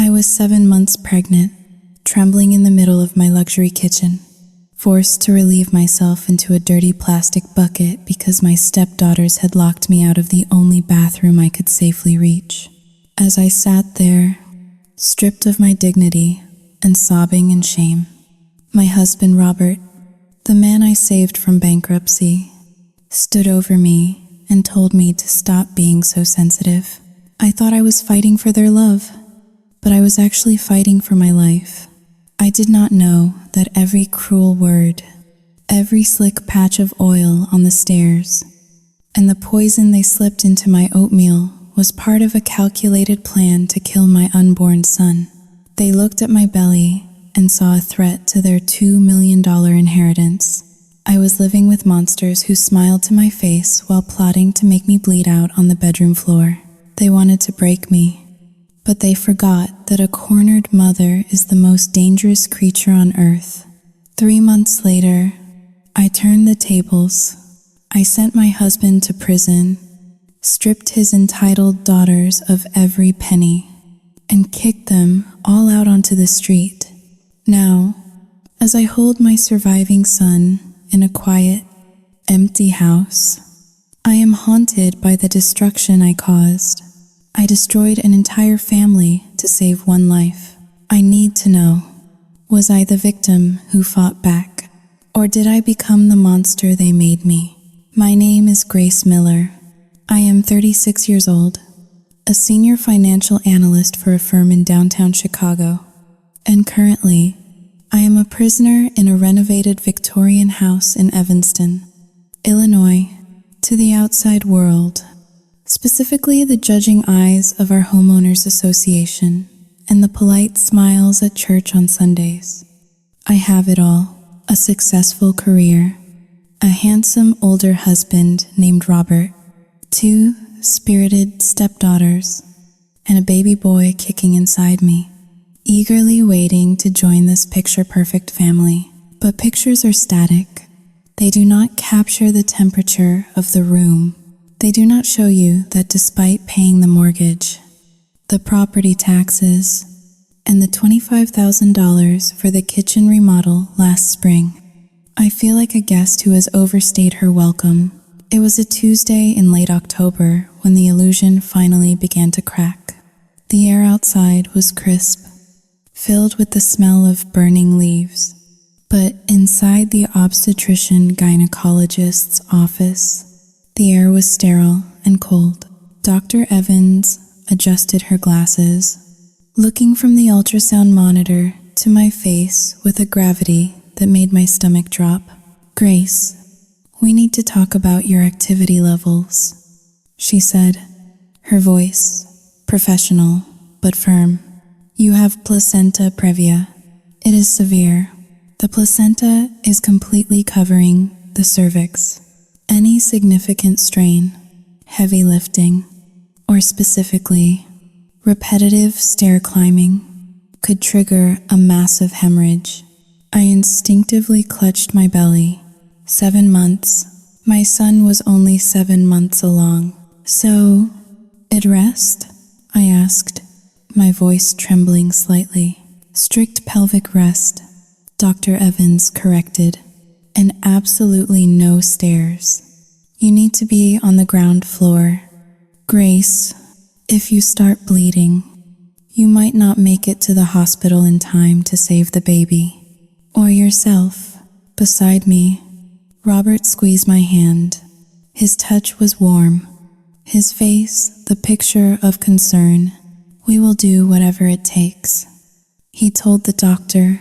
I was 7 months pregnant, trembling in the middle of my luxury kitchen, forced to relieve myself into a dirty plastic bucket because my stepdaughters had locked me out of the only bathroom I could safely reach. As I sat there, stripped of my dignity and sobbing in shame, my husband Robert, the man I saved from bankruptcy, stood over me and told me to stop being so sensitive. I thought I was fighting for their love, but I was actually fighting for my life. I did not know that every cruel word, every slick patch of oil on the stairs, and the poison they slipped into my oatmeal was part of a calculated plan to kill my unborn son. They looked at my belly and saw a threat to their $2 million inheritance. I was living with monsters who smiled to my face while plotting to make me bleed out on the bedroom floor. They wanted to break me, but they forgot that a cornered mother is the most dangerous creature on earth. 3 months later, I turned the tables. I sent my husband to prison, stripped his entitled daughters of every penny, and kicked them all out onto the street. Now, as I hold my surviving son in a quiet, empty house, I am haunted by the destruction I caused. I destroyed an entire family to save one life. I need to know, was I the victim who fought back, or did I become the monster they made me? My name is Grace Miller. I am 36 years old, a senior financial analyst for a firm in downtown Chicago, and currently, I am a prisoner in a renovated Victorian house in Evanston, Illinois. To the outside world, specifically the judging eyes of our homeowners association and the polite smiles at church on Sundays, I have it all: a successful career, a handsome older husband named Robert, 2 spirited stepdaughters, and a baby boy kicking inside me, eagerly waiting to join this picture-perfect family. But pictures are static. They do not capture the temperature of the room. They do not show you that despite paying the mortgage, the property taxes, and the $25,000 for the kitchen remodel last spring, I feel like a guest who has overstayed her welcome. It was a Tuesday in late October when the illusion finally began to crack. The air outside was crisp, filled with the smell of burning leaves. But inside the obstetrician-gynecologist's office, the air was sterile and cold. Dr. Evans adjusted her glasses, looking from the ultrasound monitor to my face with a gravity that made my stomach drop. "Grace, we need to talk about your activity levels," she said, her voice professional but firm. "You have placenta previa. It is severe. The placenta is completely covering the cervix. Any significant strain, heavy lifting, or specifically repetitive stair climbing could trigger a massive hemorrhage." I instinctively clutched my belly. 7 months. My son was only 7 months along. "So, at rest?" I asked, my voice trembling slightly. "Strict pelvic rest," Dr. Evans corrected, "and absolutely no stairs. You need to be on the ground floor. Grace, if you start bleeding, you might not make it to the hospital in time to save the baby. Or yourself." Beside me, Robert squeezed my hand. His touch was warm, his face the picture of concern. "We will do whatever it takes," he told the doctor,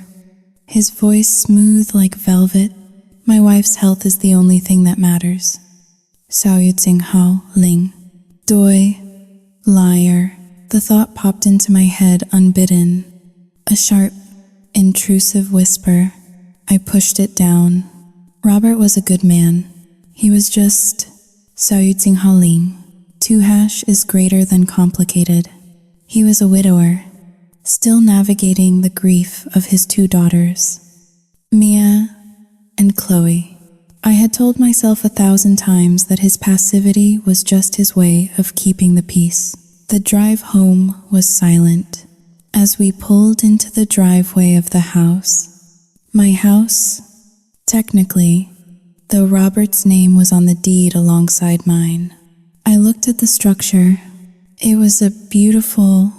his voice smooth like velvet. "My wife's health is the only thing that matters." Sao Yutsing Hao Ling. Doi. Liar. The thought popped into my head unbidden. A sharp, intrusive whisper. I pushed it down. Robert was a good man. He was just Sao Yutsing Hao Ling. 2# is greater than complicated. He was a widower, still navigating the grief of his 2 daughters, Mia and Chloe. I had told myself 1,000 times that his passivity was just his way of keeping the peace. The drive home was silent. as we pulled into the driveway of the house. My house, technically, though Robert's name was on the deed alongside mine. I looked at the structure. It was a beautiful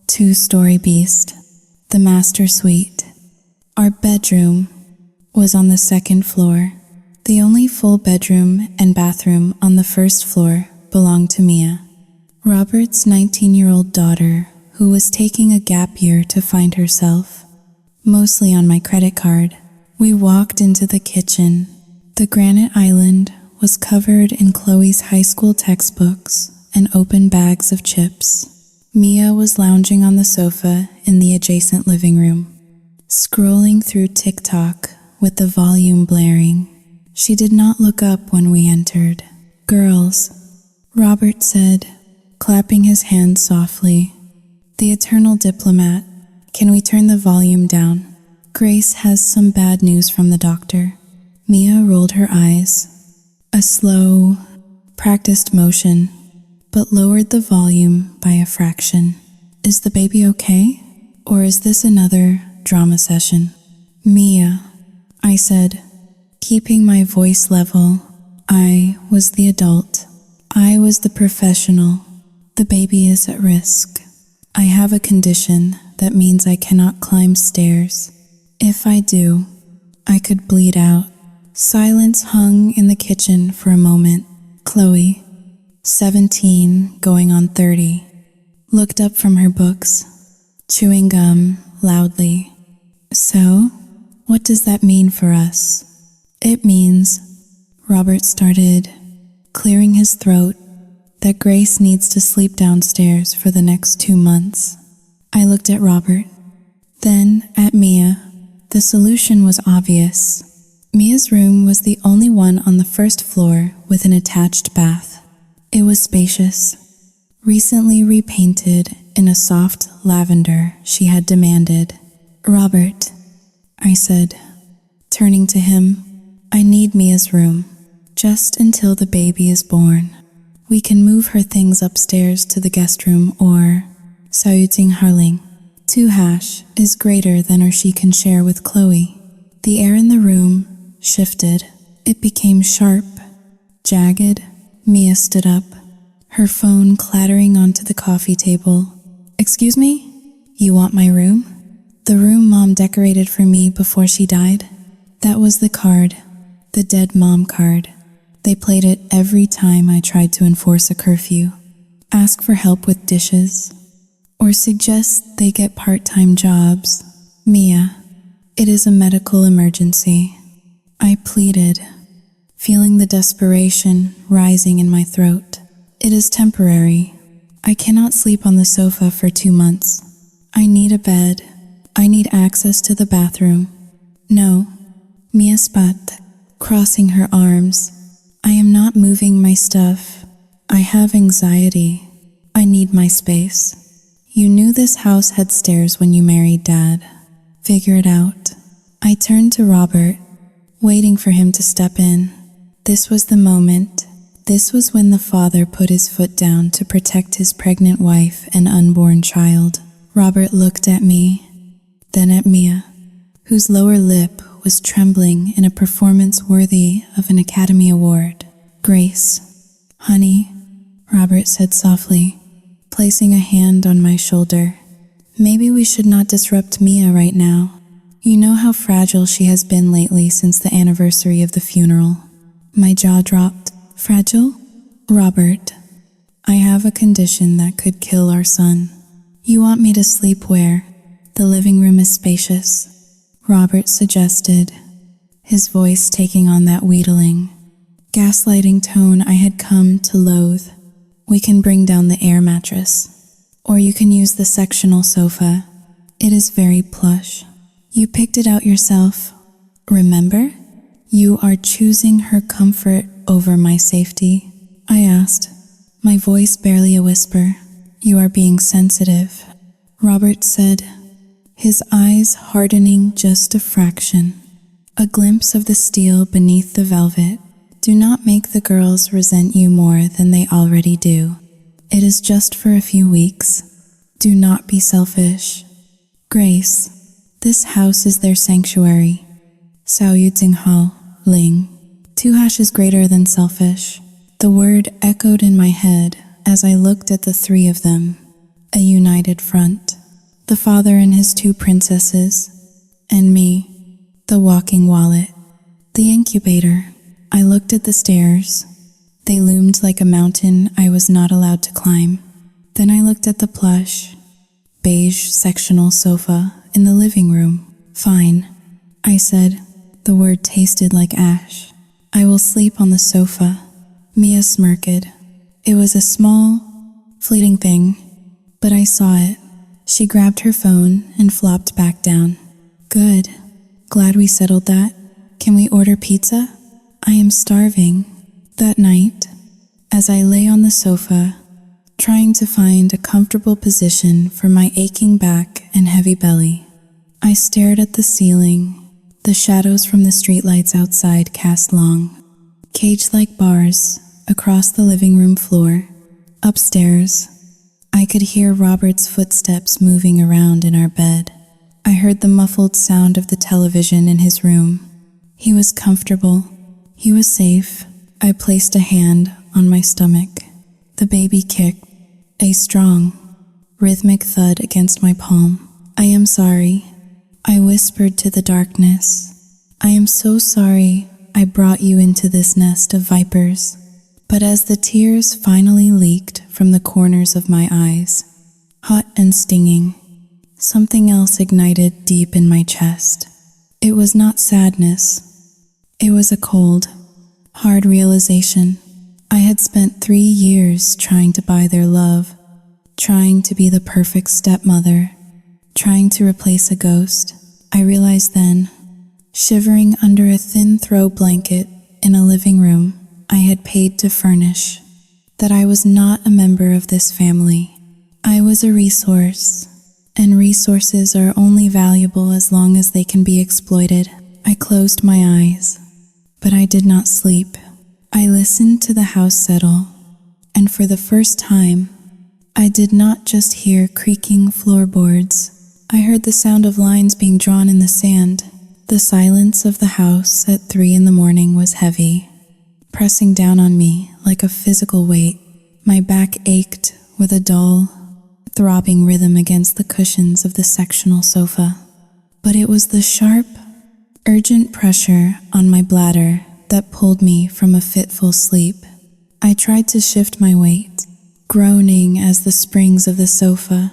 2-story beast, the master suite. Our bedroom was on the 2nd floor. The only full bedroom and bathroom on the 1st floor belonged to Mia, Robert's 19-year-old daughter, who was taking a gap year to find herself, mostly on my credit card. We walked into the kitchen. The granite island was covered in Chloe's high school textbooks and open bags of chips. Mia was lounging on the sofa in the adjacent living room, scrolling through TikTok with the volume blaring. She did not look up when we entered. "Girls," Robert said, clapping his hands softly. "The eternal diplomat, can we turn the volume down? Grace has some bad news from the doctor." Mia rolled her eyes, a slow, practiced motion, but lowered the volume by a fraction. "Is the baby okay? Or is this another drama session?" "Mia," I said, keeping my voice level. I was the adult. I was the professional. "The baby is at risk. I have a condition that means I cannot climb stairs. If I do, I could bleed out." Silence hung in the kitchen for a moment. Chloe, 17 going on 30, looked up from her books, chewing gum loudly. "So, what does that mean for us?" "It means," Robert started, clearing his throat, "that Grace needs to sleep downstairs for the next 2 months. I looked at Robert, then at Mia. The solution was obvious. Mia's room was the only one on the 1st floor with an attached bath. It was spacious, recently repainted in a soft lavender she had demanded. "Robert," I said, turning to him, "I need Mia's room, just until the baby is born. We can move her things upstairs to the guest room or Saüting Harling. 2 hash is greater than or she can share with Chloe." The air in the room shifted. It became sharp, jagged. Mia stood up, her phone clattering onto the coffee table. "Excuse me? You want my room? The room Mom decorated for me before she died?" That was the card, the dead mom card. They played it every time I tried to enforce a curfew, ask for help with dishes, or suggest they get part-time jobs. "Mia, it is a medical emergency," I pleaded, feeling the desperation rising in my throat. "It is temporary. I cannot sleep on the sofa for 2 months. I need a bed. I need access to the bathroom." "No," Mia spat, crossing her arms. "I am not moving my stuff. I have anxiety. I need my space. You knew this house had stairs when you married Dad. Figure it out." I turned to Robert, waiting for him to step in. This was the moment. This was when the father put his foot down to protect his pregnant wife and unborn child. Robert looked at me, then at Mia, whose lower lip was trembling in a performance worthy of an Academy Award. "Grace, honey," Robert said softly, placing a hand on my shoulder. "Maybe we should not disrupt Mia right now. You know how fragile she has been lately since the anniversary of the funeral." My jaw dropped. "Fragile? Robert, I have a condition that could kill our son. You want me to sleep where? The living room is spacious," Robert suggested, his voice taking on that wheedling, gaslighting tone I had come to loathe. "We can bring down the air mattress, or you can use the sectional sofa. It is very plush. You picked it out yourself, remember? You are choosing her comfort over my safety." I asked, my voice barely a whisper. "You are being sensitive," Robert said, his eyes hardening just a fraction. A glimpse of the steel beneath the velvet. "Do not make the girls resent you more than they already do. It is just for a few weeks. Do not be selfish. Grace, this house is their sanctuary. Sao Yu Ting Hao, Ling. 2 hashes greater than selfish. The word echoed in my head as I looked at the 3 of them, a united front. The father and his 2 princesses, and me, the walking wallet. The incubator. I looked at the stairs. They loomed like a mountain I was not allowed to climb. Then I looked at the plush, beige sectional sofa in the living room. Fine, I said. The word tasted like ash. I will sleep on the sofa. Mia smirked. It was a small, fleeting thing, but I saw it. She grabbed her phone and flopped back down. Good. Glad we settled that. Can we order pizza? I am starving. That night, as I lay on the sofa, trying to find a comfortable position for my aching back and heavy belly, I stared at the ceiling. The shadows from the streetlights outside cast long, cage-like bars across the living room floor. Upstairs, I could hear Robert's footsteps moving around in our bed. I heard the muffled sound of the television in his room. He was comfortable. He was safe. I placed a hand on my stomach. The baby kicked, a strong, rhythmic thud against my palm. I am sorry, I whispered to the darkness. I am so sorry I brought you into this nest of vipers. But as the tears finally leaked from the corners of my eyes, hot and stinging, something else ignited deep in my chest. It was not sadness. It was a cold, hard realization. I had spent 3 years trying to buy their love, trying to be the perfect stepmother, trying to replace a ghost. I realized then, shivering under a thin throw blanket in a living room I had paid to furnish, that I was not a member of this family. I was a resource, and resources are only valuable as long as they can be exploited. I closed my eyes, but I did not sleep. I listened to the house settle, and for the first time, I did not just hear creaking floorboards. I heard the sound of lines being drawn in the sand. The silence of the house at 3 in the morning was heavy, pressing down on me like a physical weight. My back ached with a dull, throbbing rhythm against the cushions of the sectional sofa. But it was the sharp, urgent pressure on my bladder that pulled me from a fitful sleep. I tried to shift my weight, groaning as the springs of the sofa,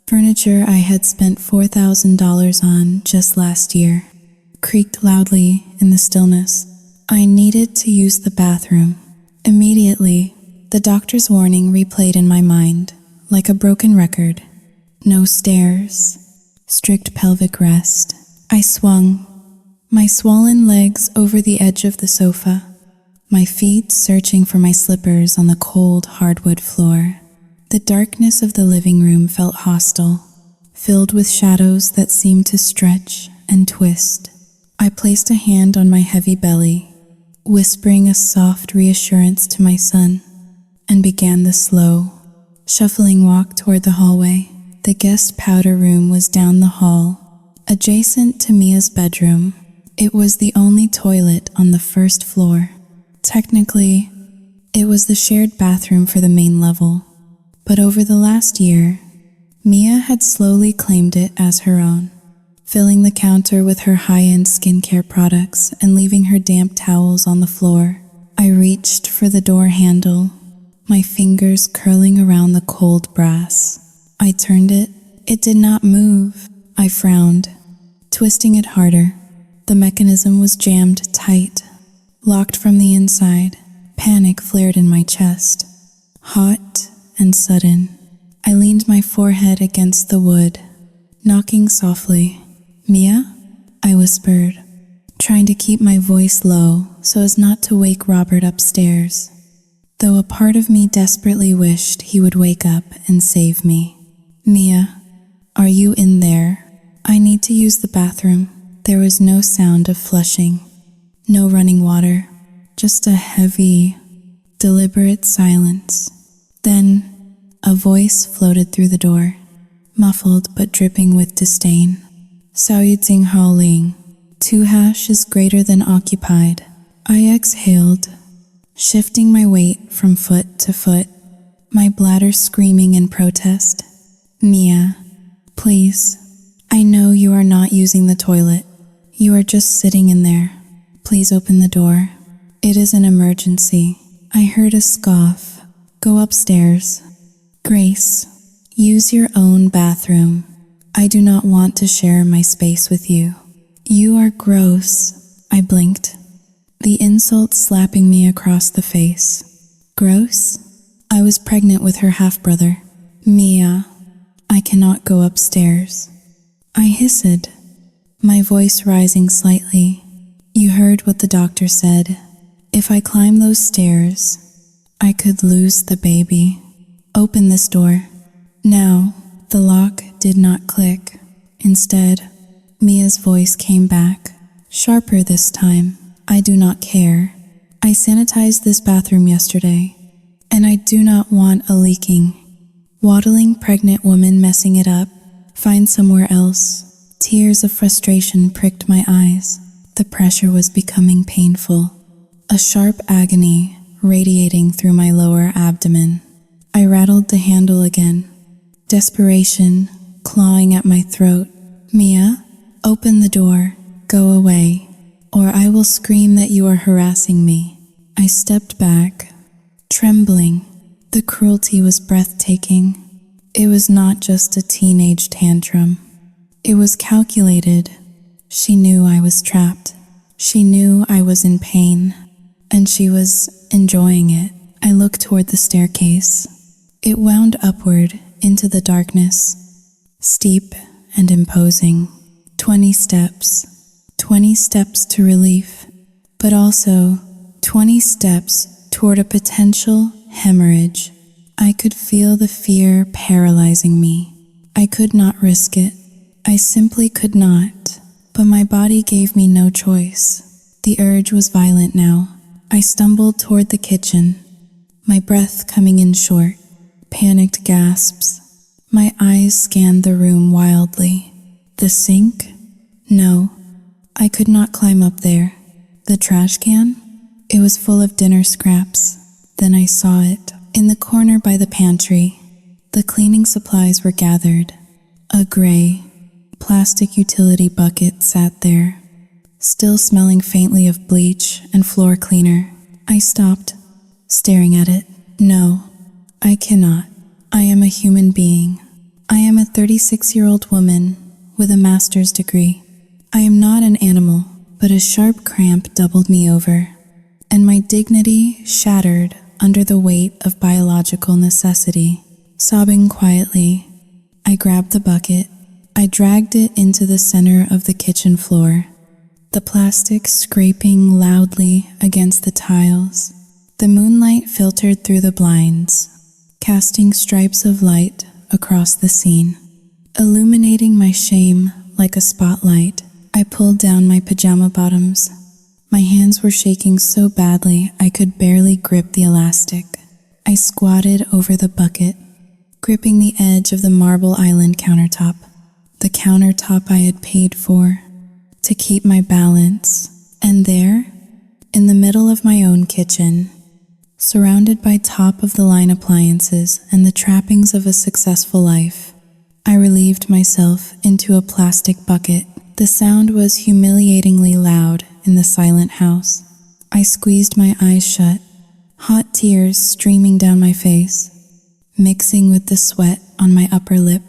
furniture I had spent $4,000 on just last year, creaked loudly in the stillness. I needed to use the bathroom. Immediately, the doctor's warning replayed in my mind, like a broken record. No stairs, strict pelvic rest. I swung, my swollen legs over the edge of the sofa, my feet searching for my slippers on the cold hardwood floor. The darkness of the living room felt hostile, filled with shadows that seemed to stretch and twist. I placed a hand on my heavy belly, whispering a soft reassurance to my son, and began the slow, shuffling walk toward the hallway. The guest powder room was down the hall, adjacent to Mia's bedroom. It was the only toilet on the first floor. Technically, it was the shared bathroom for the main level, but over the last year, Mia had slowly claimed it as her own, filling the counter with her high-end skincare products and leaving her damp towels on the floor. I reached for the door handle, my fingers curling around the cold brass. I turned it. It did not move. I frowned, twisting it harder. The mechanism was jammed tight, locked from the inside. Panic flared in my chest, hot and sudden. I leaned my forehead against the wood, knocking softly. "Mia?" I whispered, trying to keep my voice low so as not to wake Robert upstairs, though a part of me desperately wished he would wake up and save me. "Mia, are you in there? I need to use the bathroom." There was no sound of flushing, no running water, just a heavy, deliberate silence. Then a voice floated through the door. muffled but dripping with disdain. Saoyudzing howling. 2# is greater than occupied. I exhaled, shifting my weight from foot to foot, my bladder screaming in protest. Mia, please. I know you are not using the toilet. You are just sitting in there. Please open the door. It is an emergency. I heard a scoff. Go upstairs. Grace, use your own bathroom. I do not want to share my space with you. You are gross. I blinked, the insult slapping me across the face. Gross? I was pregnant with her half-brother. Mia, I cannot go upstairs. I hissed, my voice rising slightly. You heard what the doctor said. If I climb those stairs, I could lose the baby. Open this door. Now, the lock did not click. Instead, Mia's voice came back, sharper this time. I do not care. I sanitized this bathroom yesterday, and I do not want a leaking, waddling pregnant woman messing it up. Find somewhere else. Tears of frustration pricked my eyes. The pressure was becoming painful, a sharp agony radiating through my lower abdomen. I rattled the handle again, desperation clawing at my throat. Mia, open the door. Go away, or I will scream that you are harassing me. I stepped back, trembling. The cruelty was breathtaking. It was not just a teenage tantrum. It was calculated. She knew I was trapped. She knew I was in pain, and she was enjoying it. I looked toward the staircase. It wound upward into the darkness, steep and imposing. 20 steps. 20 steps to relief, but also 20 steps toward a potential hemorrhage. I could feel the fear paralyzing me. I could not risk it. I simply could not, but my body gave me no choice. The urge was violent now. I stumbled toward the kitchen, my breath coming in short, panicked gasps. My eyes scanned the room wildly. The sink? No, I could not climb up there. The trash can? It was full of dinner scraps. Then I saw it. In the corner by the pantry, the cleaning supplies were gathered. A gray, plastic utility bucket sat there, still smelling faintly of bleach and floor cleaner. I stopped, staring at it. No, I cannot. I am a human being. I am a 36-year-old woman with a master's degree. I am not an animal, but a sharp cramp doubled me over, and my dignity shattered under the weight of biological necessity. Sobbing quietly, I grabbed the bucket. I dragged it into the center of the kitchen floor, the plastic scraping loudly against the tiles. The moonlight filtered through the blinds, casting stripes of light across the scene, illuminating my shame like a spotlight. I pulled down my pajama bottoms. My hands were shaking so badly I could barely grip the elastic. I squatted over the bucket, gripping the edge of the Marble Island countertop, the countertop I had paid for, to keep my balance. And there, in the middle of my own kitchen, surrounded by top-of-the-line appliances and the trappings of a successful life, I relieved myself into a plastic bucket. The sound was humiliatingly loud in the silent house. I squeezed my eyes shut, hot tears streaming down my face, mixing with the sweat on my upper lip.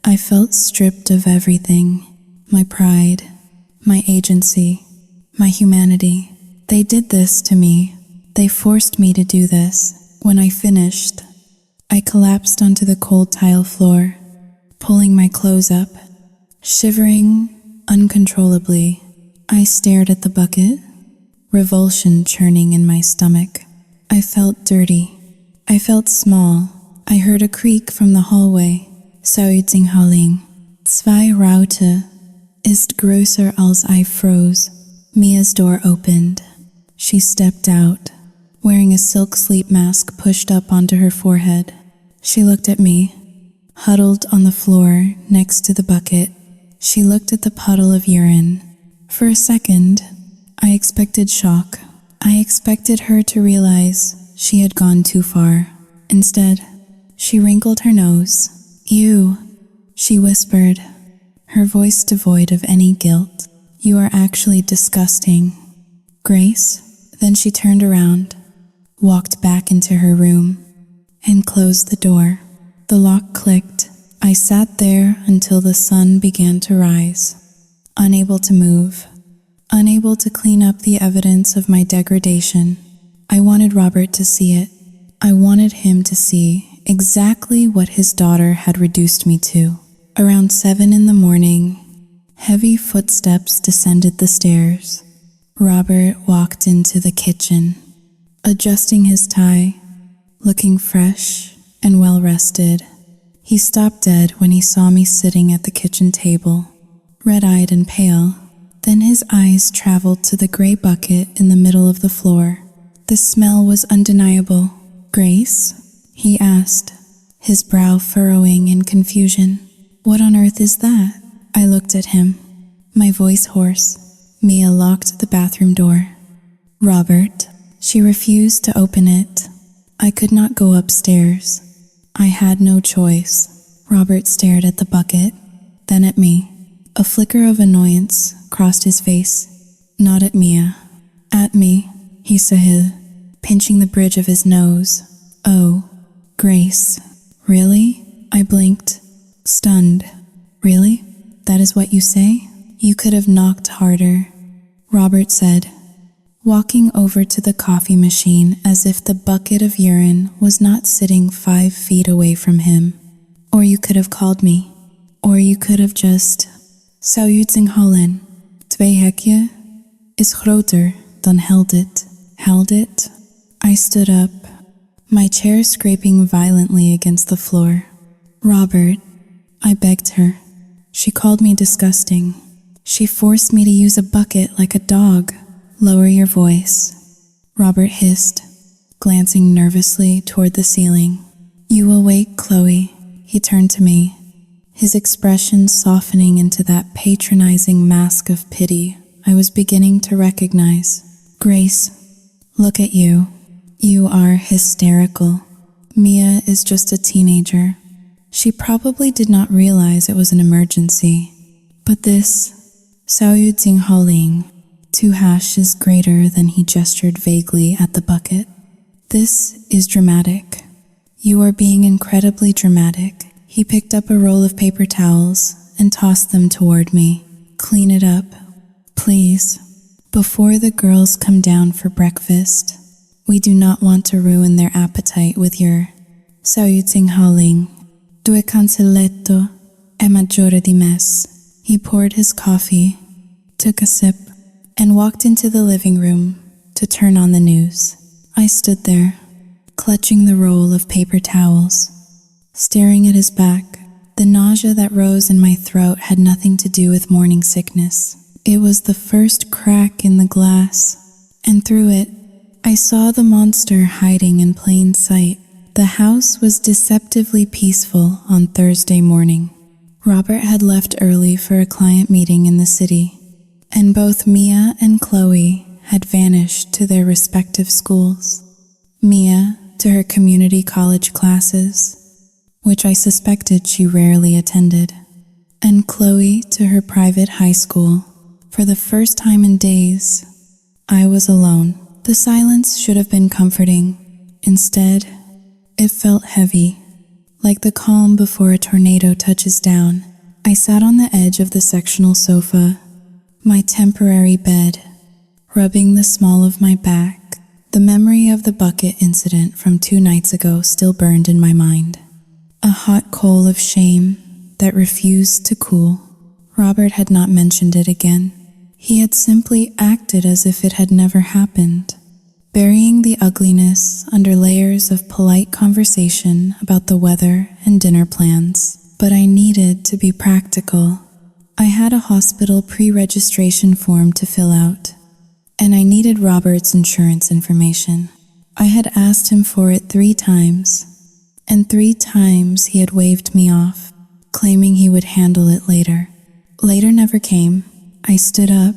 I felt stripped of everything, my pride, my agency, my humanity. They did this to me. They forced me to do this. When I finished, I collapsed onto the cold tile floor, pulling my clothes up, shivering uncontrollably. I stared at the bucket, revulsion churning in my stomach. I felt dirty. I felt small. I heard a creak from the hallway. Saoyudzing howling. Zwei Raute ist größer als I froze. Mia's door opened. She stepped out, wearing a silk sleep mask pushed up onto her forehead. She looked at me, huddled on the floor next to the bucket. She looked at the puddle of urine. For a second, I expected shock. I expected her to realize she had gone too far. Instead, she wrinkled her nose. "You," she whispered, her voice devoid of any guilt. "You are actually disgusting, Grace." Then she turned around, walked back into her room, and closed the door. The lock clicked. I sat there until the sun began to rise, unable to move, unable to clean up the evidence of my degradation. I wanted Robert to see it. I wanted him to see exactly what his daughter had reduced me to. Around 7 in the morning, heavy footsteps descended the stairs. Robert walked into the kitchen, adjusting his tie, looking fresh and well-rested. He stopped dead when he saw me sitting at the kitchen table, red-eyed and pale. Then his eyes traveled to the gray bucket in the middle of the floor. The smell was undeniable. "Grace?" he asked, his brow furrowing in confusion. "What on earth is that?" I looked at him, my voice hoarse. Mia locked the bathroom door. "Robert." She refused to open it. I could not go upstairs. I had no choice. Robert stared at the bucket, then at me. A flicker of annoyance crossed his face. Not at Mia. "At me," he said, pinching the bridge of his nose. "Oh, Grace. Really?" I blinked, stunned. "Really? That is what you say? You could have knocked harder," Robert said, walking over to the coffee machine as if the bucket of urine was not sitting 5 feet away from him. "Or you could have called me. Or you could have just... Zou je het zien halen? 2 hekje is groter dan held it." Held it? I stood up, my chair scraping violently against the floor. "Robert," I begged her. She called me disgusting. She forced me to use a bucket like a dog. "Lower your voice," Robert hissed, glancing nervously toward the ceiling. "You will wake Chloe." He turned to me, his expression softening into that patronizing mask of pity I was beginning to recognize. "Grace, look at you. You are hysterical. Mia is just a teenager. She probably did not realize it was an emergency. But this, Zou je het zien halen, 2 hash is greater than." He gestured vaguely at the bucket. "This is dramatic. You are being incredibly dramatic." He picked up a roll of paper towels and tossed them toward me. "Clean it up, please, before the girls come down for breakfast. We do not want to ruin their appetite with your Zou je het zien halen. 2 cancelletto è maggiore di mess." He poured his coffee, took a sip, and walked into the living room to turn on the news. I stood there, clutching the roll of paper towels, staring at his back. The nausea that rose in my throat had nothing to do with morning sickness. It was the first crack in the glass, and through it, I saw the monster hiding in plain sight. The house was deceptively peaceful on Thursday morning. Robert had left early for a client meeting in the city, and both Mia and Chloe had vanished to their respective schools. Mia to her community college classes, which I suspected she rarely attended, and Chloe to her private high school. For the first time in days, I was alone. The silence should have been comforting. Instead, it felt heavy, like the calm before a tornado touches down. I sat on the edge of the sectional sofa, my temporary bed, rubbing the small of my back. The memory of the bucket incident from 2 nights ago still burned in my mind. A hot coal of shame that refused to cool. Robert had not mentioned it again. He had simply acted as if it had never happened, burying the ugliness under layers of polite conversation about the weather and dinner plans. But I needed to be practical. I had a hospital pre-registration form to fill out, and I needed Robert's insurance information. I had asked him for it 3 times, and 3 times he had waved me off, claiming he would handle it later. Later never came. I stood up,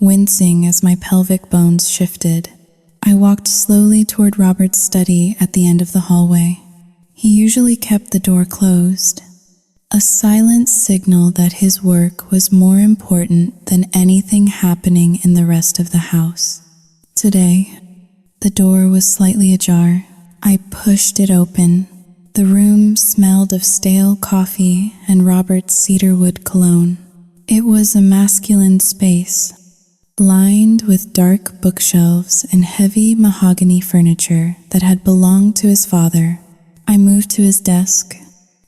wincing as my pelvic bones shifted. I walked slowly toward Robert's study at the end of the hallway. He usually kept the door closed, a silent signal that his work was more important than anything happening in the rest of the house. Today, the door was slightly ajar. I pushed it open. The room smelled of stale coffee and Robert's cedarwood cologne. It was a masculine space, lined with dark bookshelves and heavy mahogany furniture that had belonged to his father. I moved to his desk,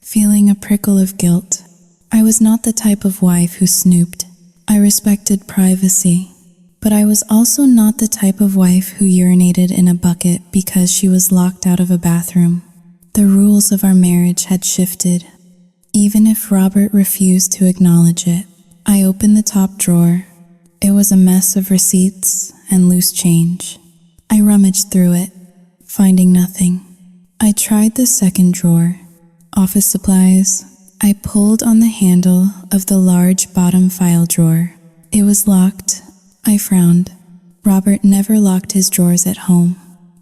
feeling a prickle of guilt. I was not the type of wife who snooped. I respected privacy, but I was also not the type of wife who urinated in a bucket because she was locked out of a bathroom. The rules of our marriage had shifted, even if Robert refused to acknowledge it. I opened the top drawer. It was a mess of receipts and loose change. I rummaged through it, finding nothing. I tried the second drawer. Office supplies. I pulled on the handle of the large bottom file drawer. It was locked. I frowned. Robert never locked his drawers at home.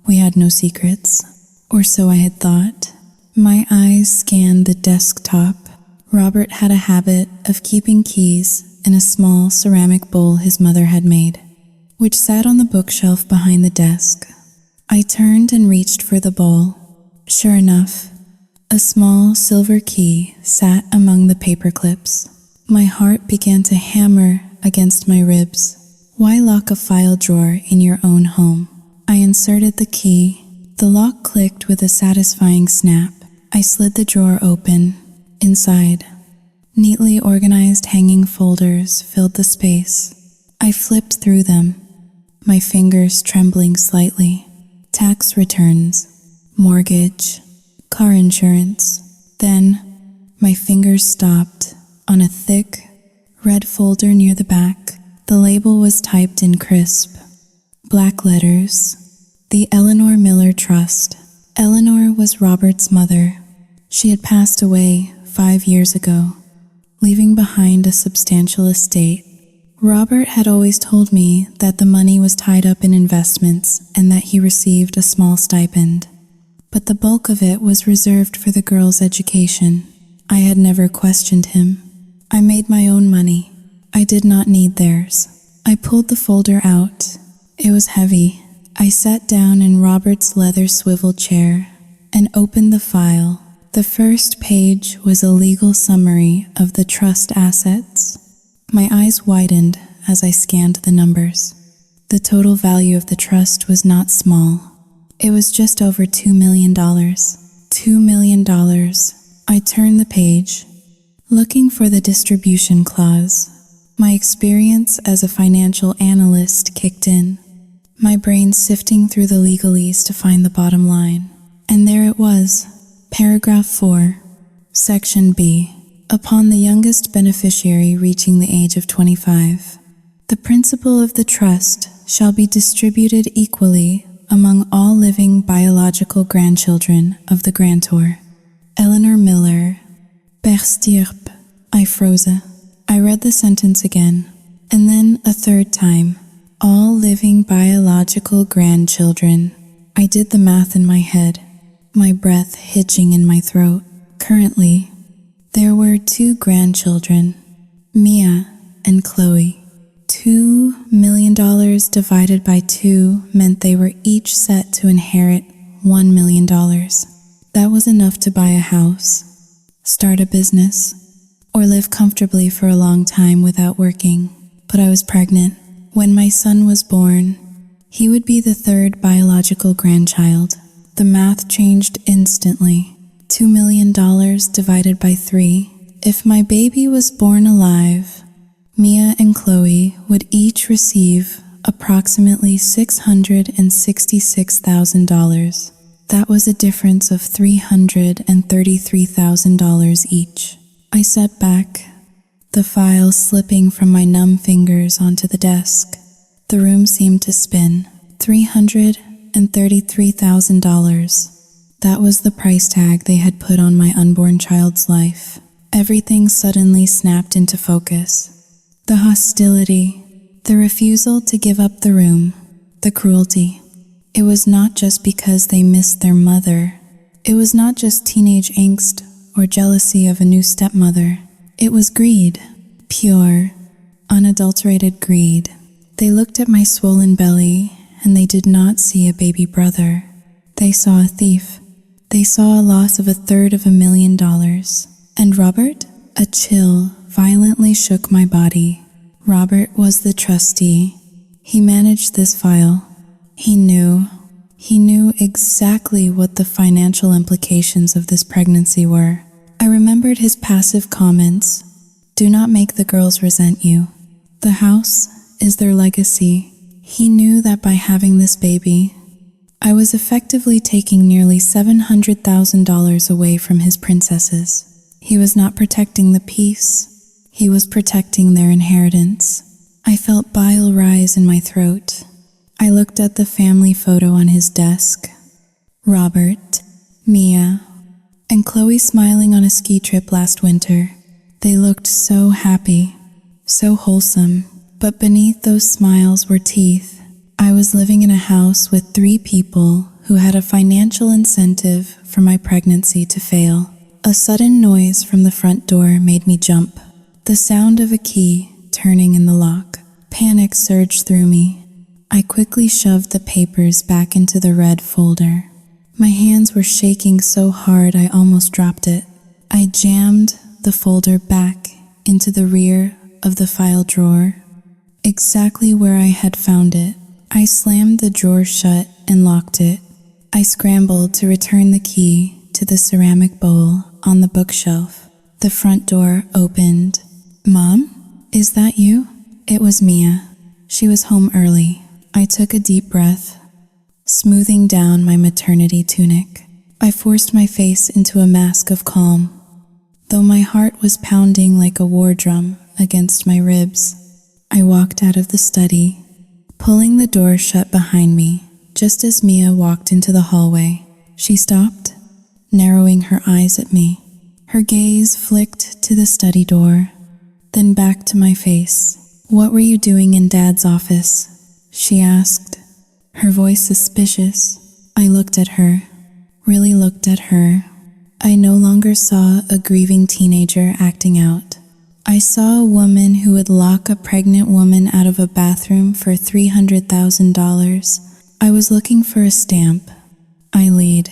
We had no secrets, or so I had thought. My eyes scanned the desktop. Robert had a habit of keeping keys in a small ceramic bowl his mother had made, which sat on the bookshelf behind the desk. I turned and reached for the bowl. Sure enough, a small silver key sat among the paper clips. My heart began to hammer against my ribs. Why lock a file drawer in your own home? I inserted the key. The lock clicked with a satisfying snap. I slid the drawer open. Inside, neatly organized hanging folders filled the space. I flipped through them, my fingers trembling slightly. Tax returns, mortgage, car insurance. Then, my fingers stopped on a thick, red folder near the back. The label was typed in crisp, black letters. The Eleanor Miller Trust. Eleanor was Robert's mother. She had passed away 5 years ago, leaving behind a substantial estate. Robert had always told me that the money was tied up in investments and that he received a small stipend, but the bulk of it was reserved for the girls' education. I had never questioned him. I made my own money. I did not need theirs. I pulled the folder out. It was heavy. I sat down in Robert's leather swivel chair and opened the file. The first page was a legal summary of the trust assets. My eyes widened as I scanned the numbers. The total value of the trust was not small. It was just over $2 million. $2 million. I turned the page, looking for the distribution clause. My experience as a financial analyst kicked in, my brain sifting through the legalese to find the bottom line. And there it was. Paragraph 4, Section B. Upon the youngest beneficiary reaching the age of 25, the principal of the trust shall be distributed equally among all living biological grandchildren of the grantor. Eleanor Miller, per stirpe. I froze. I read the sentence again, and then a third time. All living biological grandchildren. I did the math in my head, my breath hitching in my throat. Currently, there were 2 grandchildren, Mia and Chloe. $2 million divided by 2 meant they were each set to inherit $1 million. That was enough to buy a house, start a business, or live comfortably for a long time without working. But I was pregnant. When my son was born, he would be the 3rd biological grandchild. The math changed instantly. $2 million divided by 3. If my baby was born alive, Mia and Chloe would each receive approximately $666,000. That was a difference of $333,000 each. I sat back, the file slipping from my numb fingers onto the desk. The room seemed to spin. $333,000. That was the price tag they had put on my unborn child's life. Everything suddenly snapped into focus. The hostility, the refusal to give up the room, the cruelty. It was not just because they missed their mother. It was not just teenage angst or jealousy of a new stepmother. It was greed, pure, unadulterated greed. They looked at my swollen belly and they did not see a baby brother. They saw a thief. They saw a loss of $250,000. And Robert? A chill violently shook my body. Robert was the trustee. He managed this file. He knew exactly what the financial implications of this pregnancy were. I remembered his passive comments. Do not make the girls resent you. The house is their legacy. He knew that by having this baby, I was effectively taking nearly $700,000 away from his princesses. He was not protecting the peace. He was protecting their inheritance. I felt bile rise in my throat. I looked at the family photo on his desk. Robert, Mia, and Chloe smiling on a ski trip last winter. They looked so happy, so wholesome, but beneath those smiles were teeth. I was living in a house with 3 people who had a financial incentive for my pregnancy to fail. A sudden noise from the front door made me jump. The sound of a key turning in the lock. Panic surged through me. I quickly shoved the papers back into the red folder. My hands were shaking so hard I almost dropped it. I jammed the folder back into the rear of the file drawer, exactly where I had found it. I slammed the drawer shut and locked it. I scrambled to return the key to the ceramic bowl on the bookshelf. The front door opened. Mom, is that you? It was Mia. She was home early. I took a deep breath, smoothing down my maternity tunic. I forced my face into a mask of calm, though my heart was pounding like a war drum against my ribs. I walked out of the study, pulling the door shut behind me. Just as Mia walked into the hallway, she stopped, narrowing her eyes at me. Her gaze flicked to the study door, then back to my face. What were you doing in Dad's office? She asked, her voice suspicious. I looked at her, really looked at her. I no longer saw a grieving teenager acting out. I saw a woman who would lock a pregnant woman out of a bathroom for $300,000. I was looking for a stamp. I lead,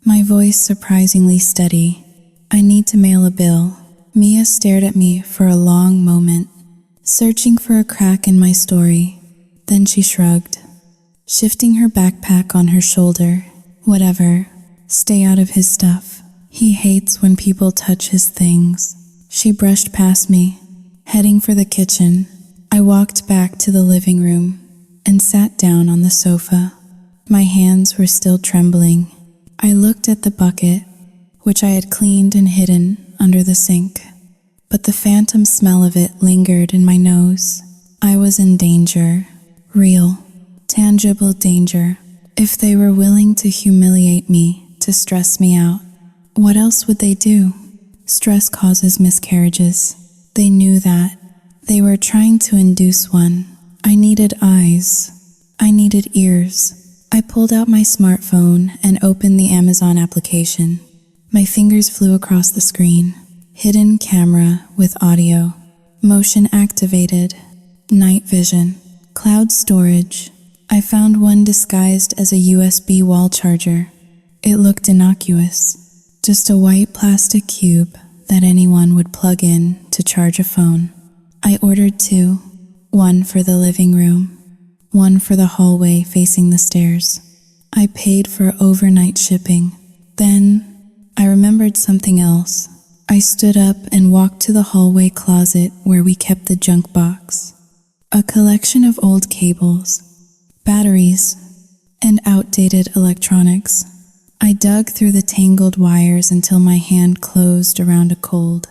my voice surprisingly steady. I need to mail a bill. Mia stared at me for a long moment, searching for a crack in my story. Then she shrugged, shifting her backpack on her shoulder. Whatever, stay out of his stuff. He hates when people touch his things. She brushed past me, heading for the kitchen. I walked back to the living room and sat down on the sofa. My hands were still trembling. I looked at the bucket, which I had cleaned and hidden under the sink, but the phantom smell of it lingered in my nose. I was in danger. Real, tangible danger. If they were willing to humiliate me, to stress me out, what else would they do? Stress causes miscarriages. They knew that. They were trying to induce one. I needed eyes. I needed ears. I pulled out my smartphone and opened the Amazon application. My fingers flew across the screen. Hidden camera with audio. Motion activated. Night vision. Cloud storage. I found one disguised as a USB wall charger. It looked innocuous, just a white plastic cube that anyone would plug in to charge a phone. I ordered 2, one for the living room, one for the hallway facing the stairs. I paid for overnight shipping. Then I remembered something else. I stood up and walked to the hallway closet where we kept the junk box. A collection of old cables, batteries, and outdated electronics. I dug through the tangled wires until my hand closed around a cold,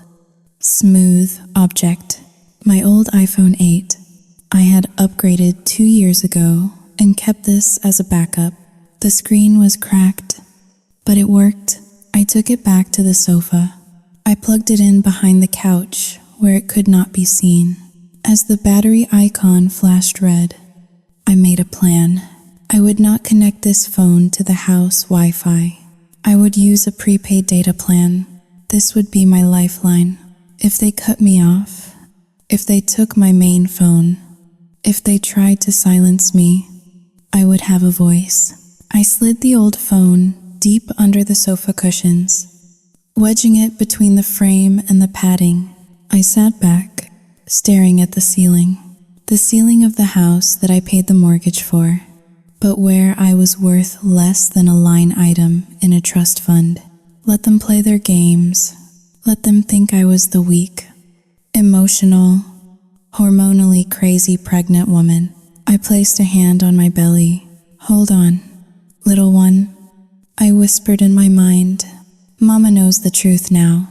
smooth object. My old iPhone 8. I had upgraded 2 years ago and kept this as a backup. The screen was cracked, But it worked. I took it back to the sofa. I plugged it in behind the couch where it could not be seen. As the battery icon flashed red, I made a plan. I would not connect this phone to the house Wi-Fi. I would use a prepaid data plan. This would be my lifeline. If they cut me off, if they took my main phone, if they tried to silence me, I would have a voice. I slid the old phone deep under the sofa cushions, wedging it between the frame and the padding. I sat back, staring at the ceiling of the house that I paid the mortgage for, but where I was worth less than a line item in a trust fund. Let them play their games. Let them think I was the weak, emotional, hormonally crazy pregnant woman. I placed a hand on my belly. Hold on, little one, I whispered in my mind. Mama knows the truth now,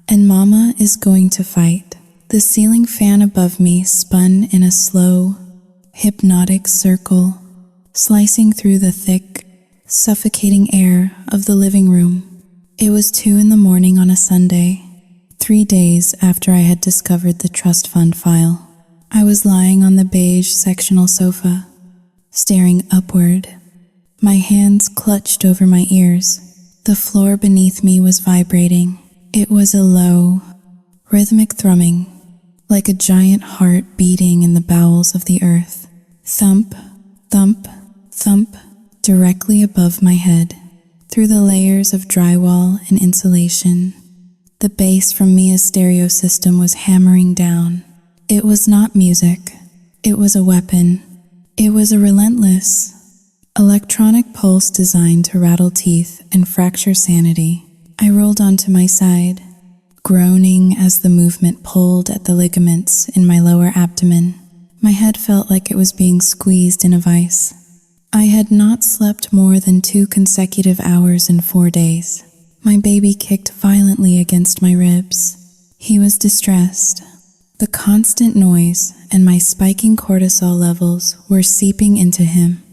and Mama is going to fight. The ceiling fan above me spun in a slow, hypnotic circle, slicing through the thick, suffocating air of the living room. It was 2 a.m. on a Sunday, 3 days after I had discovered the trust fund file. I was lying on the beige sectional sofa, staring upward, my hands clutched over my ears. The floor beneath me was vibrating. It was a low, rhythmic thrumming, like a giant heart beating in the bowels of the earth. Thump, thump, thump, directly above my head. Through the layers of drywall and insulation, the bass from Mia's stereo system was hammering down. It was not music. It was a weapon. It was a relentless, electronic pulse designed to rattle teeth and fracture sanity. I rolled onto my side, groaning as the movement pulled at the ligaments in my lower abdomen. My head felt like it was being squeezed in a vice. I had not slept more than 2 consecutive hours in 4 days. My baby kicked violently against my ribs. He was distressed. The constant noise and my spiking cortisol levels were seeping into him,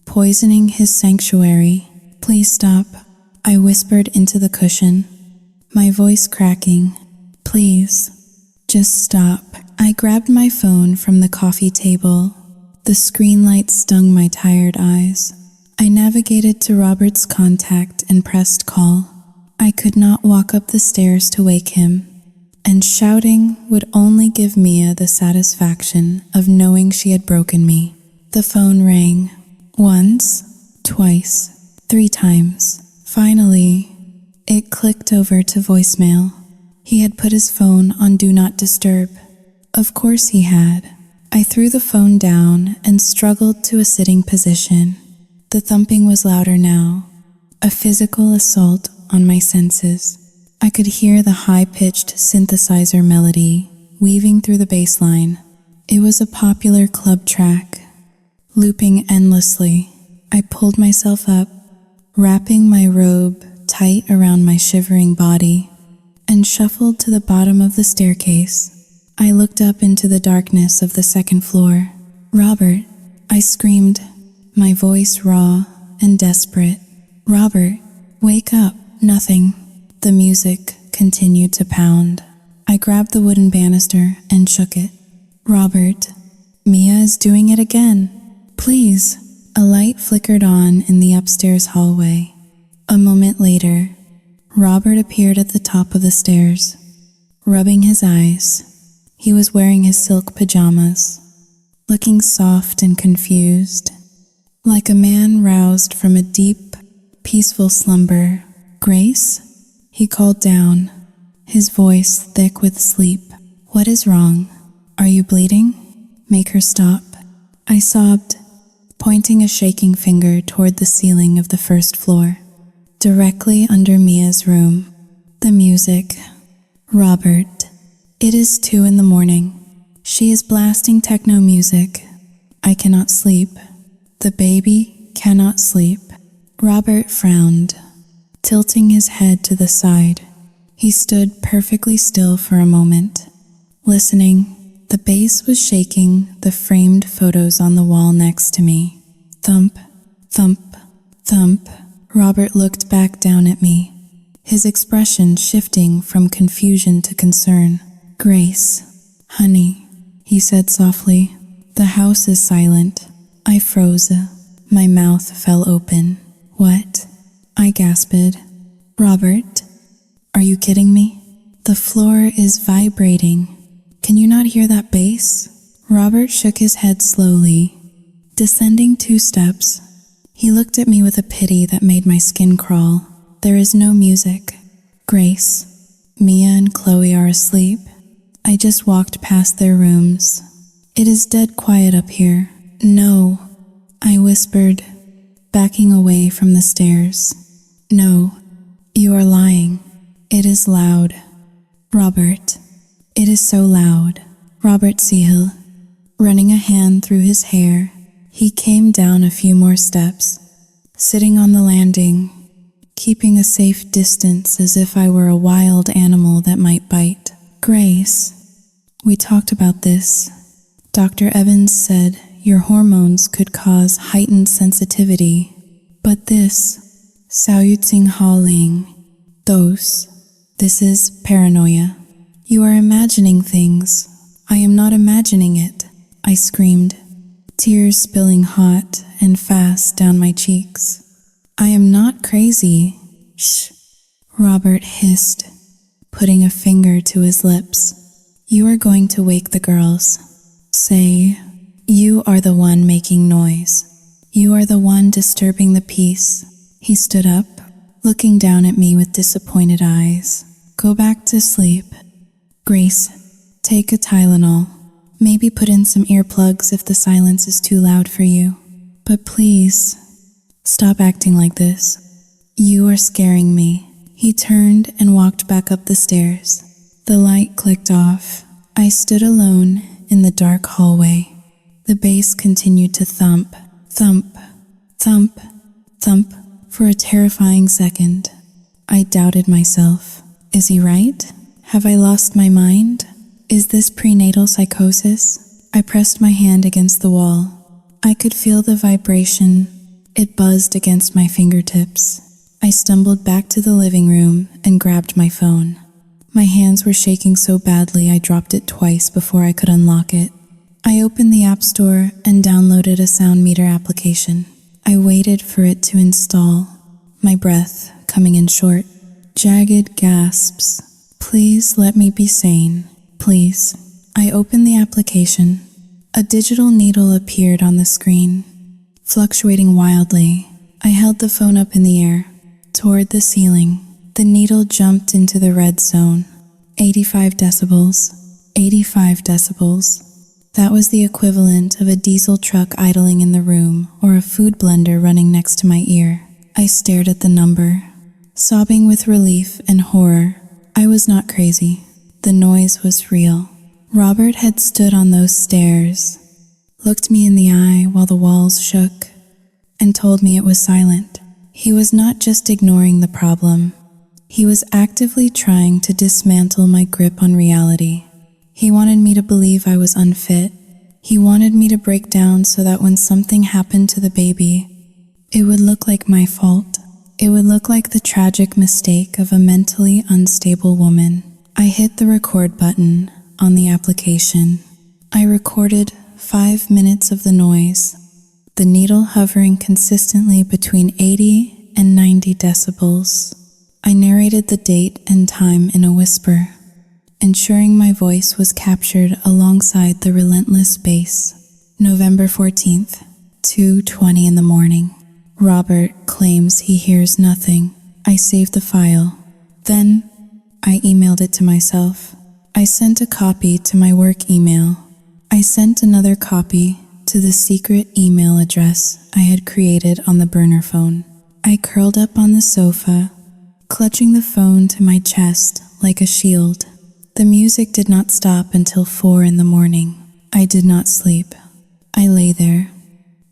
poisoning his sanctuary. Please stop, I whispered into the cushion, my voice cracking. Please, just stop. I grabbed my phone from the coffee table. The screen light stung my tired eyes. I navigated to Robert's contact and pressed call. I could not walk up the stairs to wake him, and shouting would only give Mia the satisfaction of knowing she had broken me. The phone rang. Once, twice, 3 times. Finally, it clicked over to voicemail. He had put his phone on Do Not Disturb. Of course he had. I threw the phone down and struggled to a sitting position. The thumping was louder now, a physical assault on my senses. I could hear the high-pitched synthesizer melody weaving through the bass line. It was a popular club track, looping endlessly. I pulled myself up, wrapping my robe tight around my shivering body, and shuffled to the bottom of the staircase. I looked up into the darkness of the 2nd floor. Robert, I screamed, my voice raw and desperate. Robert, wake up. Nothing. The music continued to pound. I grabbed the wooden banister and shook it. Robert, Mia is doing it again. Please. A light flickered on in the upstairs hallway. A moment later, Robert appeared at the top of the stairs, rubbing his eyes. He was wearing his silk pajamas, looking soft and confused, like a man roused from a deep, peaceful slumber. Grace? He called down, his voice thick with sleep. What is wrong? Are you bleeding? Make her stop. I sobbed, pointing a shaking finger toward the ceiling of the 1st floor, directly under Mia's room. The music. Robert. It is 2 a.m. She is blasting techno music. I cannot sleep. The baby cannot sleep. Robert frowned, tilting his head to the side. He stood perfectly still for a moment, listening. The bass was shaking the framed photos on the wall next to me. Thump, thump, thump. Robert looked back down at me, his expression shifting from confusion to concern. Grace, honey, he said softly. The house is silent. I froze. My mouth fell open. What? I gasped. Robert, are you kidding me? The floor is vibrating. Can you not hear that bass? Robert shook his head slowly, descending 2 steps. He looked at me with a pity that made my skin crawl. There is no music. Grace, Mia and Chloe are asleep. I just walked past their rooms. It is dead quiet up here. No, I whispered, backing away from the stairs. No, you are lying. It is loud. Robert, it is so loud. Robert Sehill, running a hand through his hair, he came down a few more steps, sitting on the landing, keeping a safe distance as if I were a wild animal that might bite. Grace, we talked about this. Dr. Evans said your hormones could cause heightened sensitivity, but this, Saoyutsing Haling, this is paranoia. You are imagining things. I am not imagining it, I screamed, tears spilling hot and fast down my cheeks. I am not crazy. Shh, Robert hissed, putting a finger to his lips. You are going to wake the girls. Say, you are the one making noise. You are the one disturbing the peace. He stood up, looking down at me with disappointed eyes. Go back to sleep. Grace, take a Tylenol. Maybe put in some earplugs if the silence is too loud for you. But please, stop acting like this. You are scaring me. He turned and walked back up the stairs. The light clicked off. I stood alone in the dark hallway. The bass continued to thump, thump, thump, thump for a terrifying second. I doubted myself. Is he right? Have I lost my mind? Is this prenatal psychosis? I pressed my hand against the wall. I could feel the vibration. It buzzed against my fingertips. I stumbled back to the living room and grabbed my phone. My hands were shaking so badly I dropped it twice before I could unlock it. I opened the App Store and downloaded a sound meter application. I waited for it to install, my breath coming in short. Jagged gasps. Please let me be sane. Please. I opened the application. A digital needle appeared on the screen, fluctuating wildly. I held the phone up in the air, toward the ceiling. The needle jumped into the red zone. 85 decibels. 85 decibels. That was the equivalent of a diesel truck idling in the room or a food blender running next to my ear. I stared at the number, sobbing with relief and horror. I was not crazy. The noise was real. Robert had stood on those stairs, looked me in the eye while the walls shook, and told me it was silent. He was not just ignoring the problem. He was actively trying to dismantle my grip on reality. He wanted me to believe I was unfit. He wanted me to break down so that when something happened to the baby, it would look like my fault. It would look like the tragic mistake of a mentally unstable woman. I hit the record button on the application. I recorded 5 minutes of the noise, the needle hovering consistently between 80 and 90 decibels. I narrated the date and time in a whisper, ensuring my voice was captured alongside the relentless bass. November 14th, 2:20 in the morning. Robert claims he hears nothing. I saved the file. Then, I emailed it to myself. I sent a copy to my work email. I sent another copy to the secret email address I had created on the burner phone. I curled up on the sofa, clutching the phone to my chest like a shield. The music did not stop until 4 in the morning. I did not sleep. I lay there,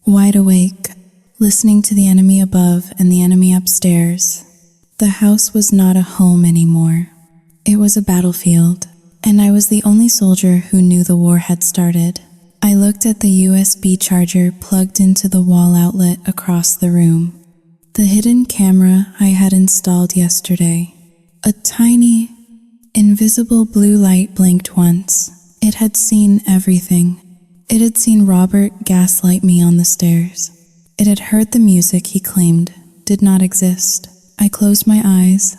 wide awake, listening to the enemy above and the enemy upstairs. The house was not a home anymore. It was a battlefield, and I was the only soldier who knew the war had started. I looked at the USB charger plugged into the wall outlet across the room. The hidden camera I had installed yesterday. A tiny, invisible blue light blinked once. It had seen everything. It had seen Robert gaslight me on the stairs. It had heard the music he claimed did not exist. I closed my eyes,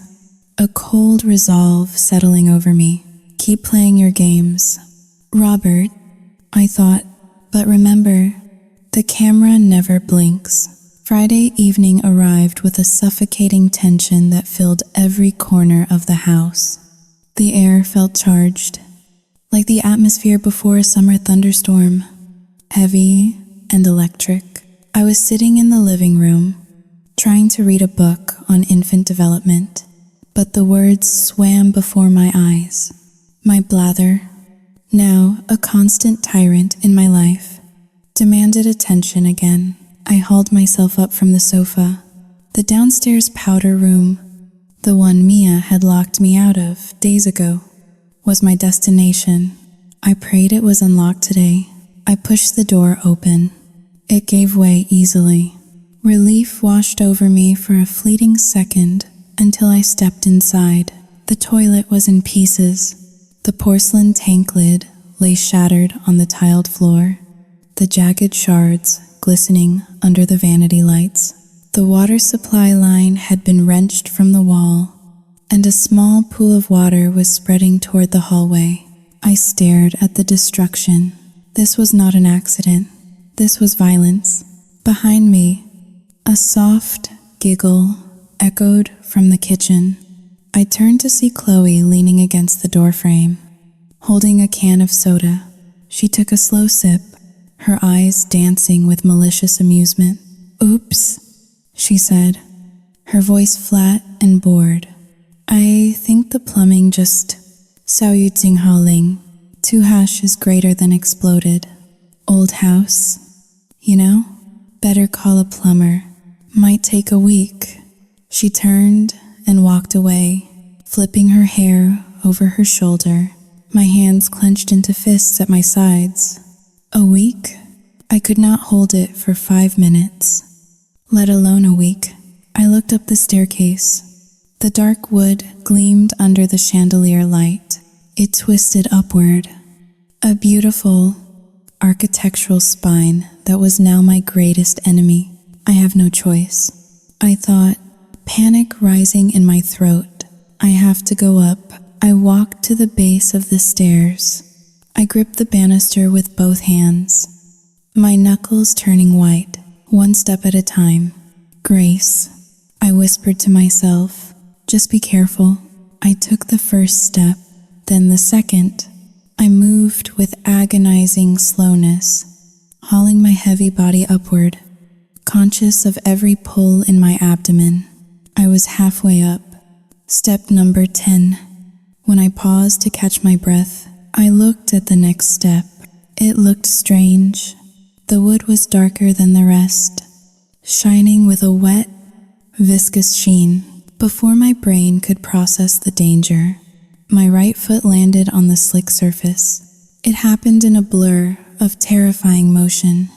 a cold resolve settling over me. Keep playing your games. Robert, I thought, but remember, the camera never blinks. Friday evening arrived with a suffocating tension that filled every corner of the house. The air felt charged, like the atmosphere before a summer thunderstorm, heavy and electric. I was sitting in the living room, trying to read a book on infant development, but the words swam before my eyes. My blather, now a constant tyrant in my life, demanded attention again. I hauled myself up from the sofa. The downstairs powder room, the one Mia had locked me out of days ago, was my destination. I prayed it was unlocked today. I pushed the door open. It gave way easily. Relief washed over me for a fleeting second until I stepped inside. The toilet was in pieces. The porcelain tank lid lay shattered on the tiled floor, the jagged shards glistening under the vanity lights. The water supply line had been wrenched from the wall, and a small pool of water was spreading toward the hallway. I stared at the destruction. This was not an accident. This was violence. Behind me, a soft giggle echoed from the kitchen. I turned to see Chloe leaning against the doorframe, holding a can of soda. She took a slow sip, her eyes dancing with malicious amusement. "Oops," she said, her voice flat and bored. "I think the plumbing just... Sao yu ting hao ling. 2 hash is greater than exploded. Old house. You know? Better call a plumber. Might take a week." She turned and walked away, flipping her hair over her shoulder. My hands clenched into fists at my sides. A week? I could not hold it for 5 minutes, let alone a week. I looked up the staircase. The dark wood gleamed under the chandelier light. It twisted upward, a beautiful architectural spine that was now my greatest enemy. I have no choice, I thought, panic rising in my throat. I have to go up. I walked to the base of the stairs. I gripped the banister with both hands, my knuckles turning white, one step at a time. "Grace," I whispered to myself, "just be careful." I took the first step, then the second. I moved with agonizing slowness, hauling my heavy body upward, conscious of every pull in my abdomen. I was halfway up, step number 10. When I paused to catch my breath, I looked at the next step. It looked strange. The wood was darker than the rest, shining with a wet, viscous sheen. Before my brain could process the danger, my right foot landed on the slick surface. It happened in a blur of terrifying motion.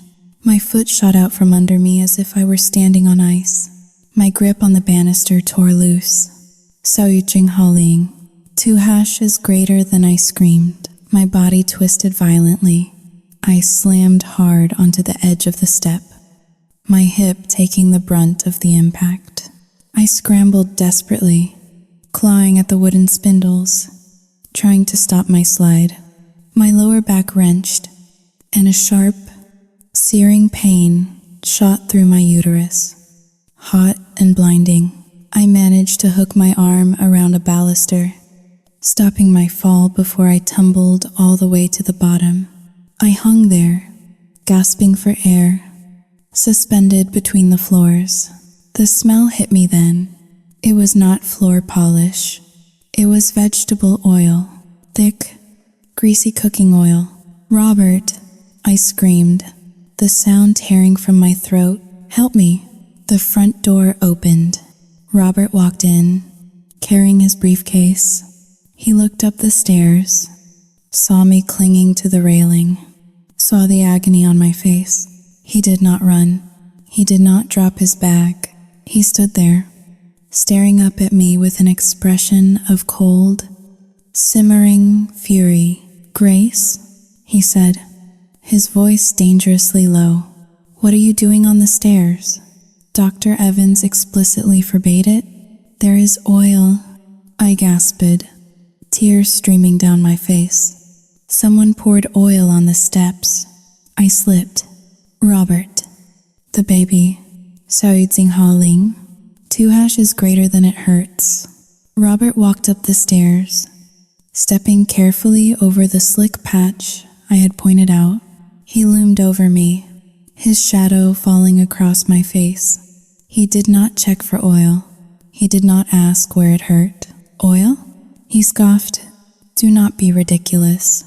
My foot shot out from under me as if I were standing on ice. My grip on the banister tore loose. "Sao yu jing hao ling. 2 hash is greater than," I screamed. My body twisted violently. I slammed hard onto the edge of the step, my hip taking the brunt of the impact. I scrambled desperately, clawing at the wooden spindles, trying to stop my slide. My lower back wrenched, and a sharp, searing pain shot through my uterus. Hot and blinding, I managed to hook my arm around a baluster, stopping my fall before I tumbled all the way to the bottom. I hung there, gasping for air, suspended between the floors. The smell hit me then. It was not floor polish. It was vegetable oil, thick, greasy cooking oil. "Robert," I screamed, the sound tearing from my throat. "Help me." The front door opened. Robert walked in, carrying his briefcase. He looked up the stairs, saw me clinging to the railing, saw the agony on my face. He did not run. He did not drop his bag. He stood there, staring up at me with an expression of cold, simmering fury. "Grace," he said, his voice dangerously low. "What are you doing on the stairs?" Dr. Evans explicitly forbade it. "There is oil," I gasped, tears streaming down my face. "Someone poured oil on the steps." I slipped. "Robert, the baby." Ling. Tuhash is greater than it hurts. Robert walked up the stairs, stepping carefully over the slick patch I had pointed out. He loomed over me, his shadow falling across my face. He did not check for oil. He did not ask where it hurt. "Oil?" He scoffed. "Do not be ridiculous.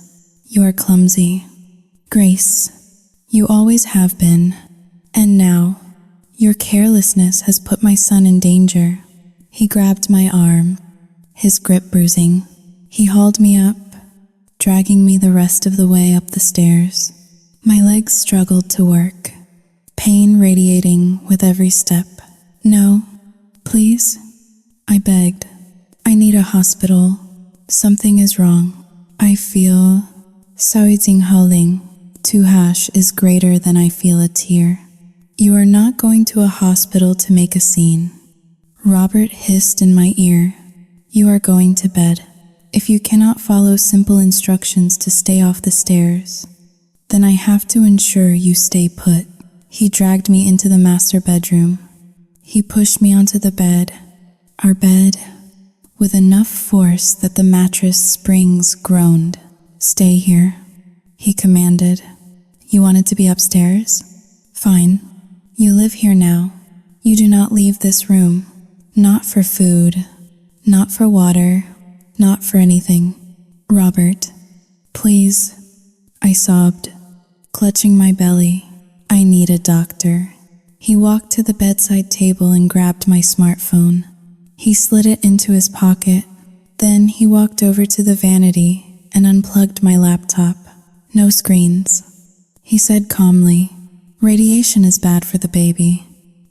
You are clumsy. Grace, you always have been. And now, your carelessness has put my son in danger." He grabbed my arm, his grip bruising. He hauled me up, dragging me the rest of the way up the stairs. My legs struggled to work, pain radiating with every step. "No, please," I begged. "I need a hospital. Something is wrong. I feel..." Ling. Tuhash is greater than I feel a tear. "You are not going to a hospital to make a scene." Robert hissed in my ear. "You are going to bed. If you cannot follow simple instructions to stay off the stairs, then I have to ensure you stay put." He dragged me into the master bedroom. He pushed me onto the bed, our bed, with enough force that the mattress springs groaned. "Stay here," he commanded. "You wanted to be upstairs? Fine. You live here now. You do not leave this room. Not for food, not for water, not for anything. Robert, please," I sobbed, clutching my belly. "I need a doctor." He walked to the bedside table and grabbed my smartphone. He slid it into his pocket. Then he walked over to the vanity and unplugged my laptop. "No screens," he said calmly. "Radiation is bad for the baby.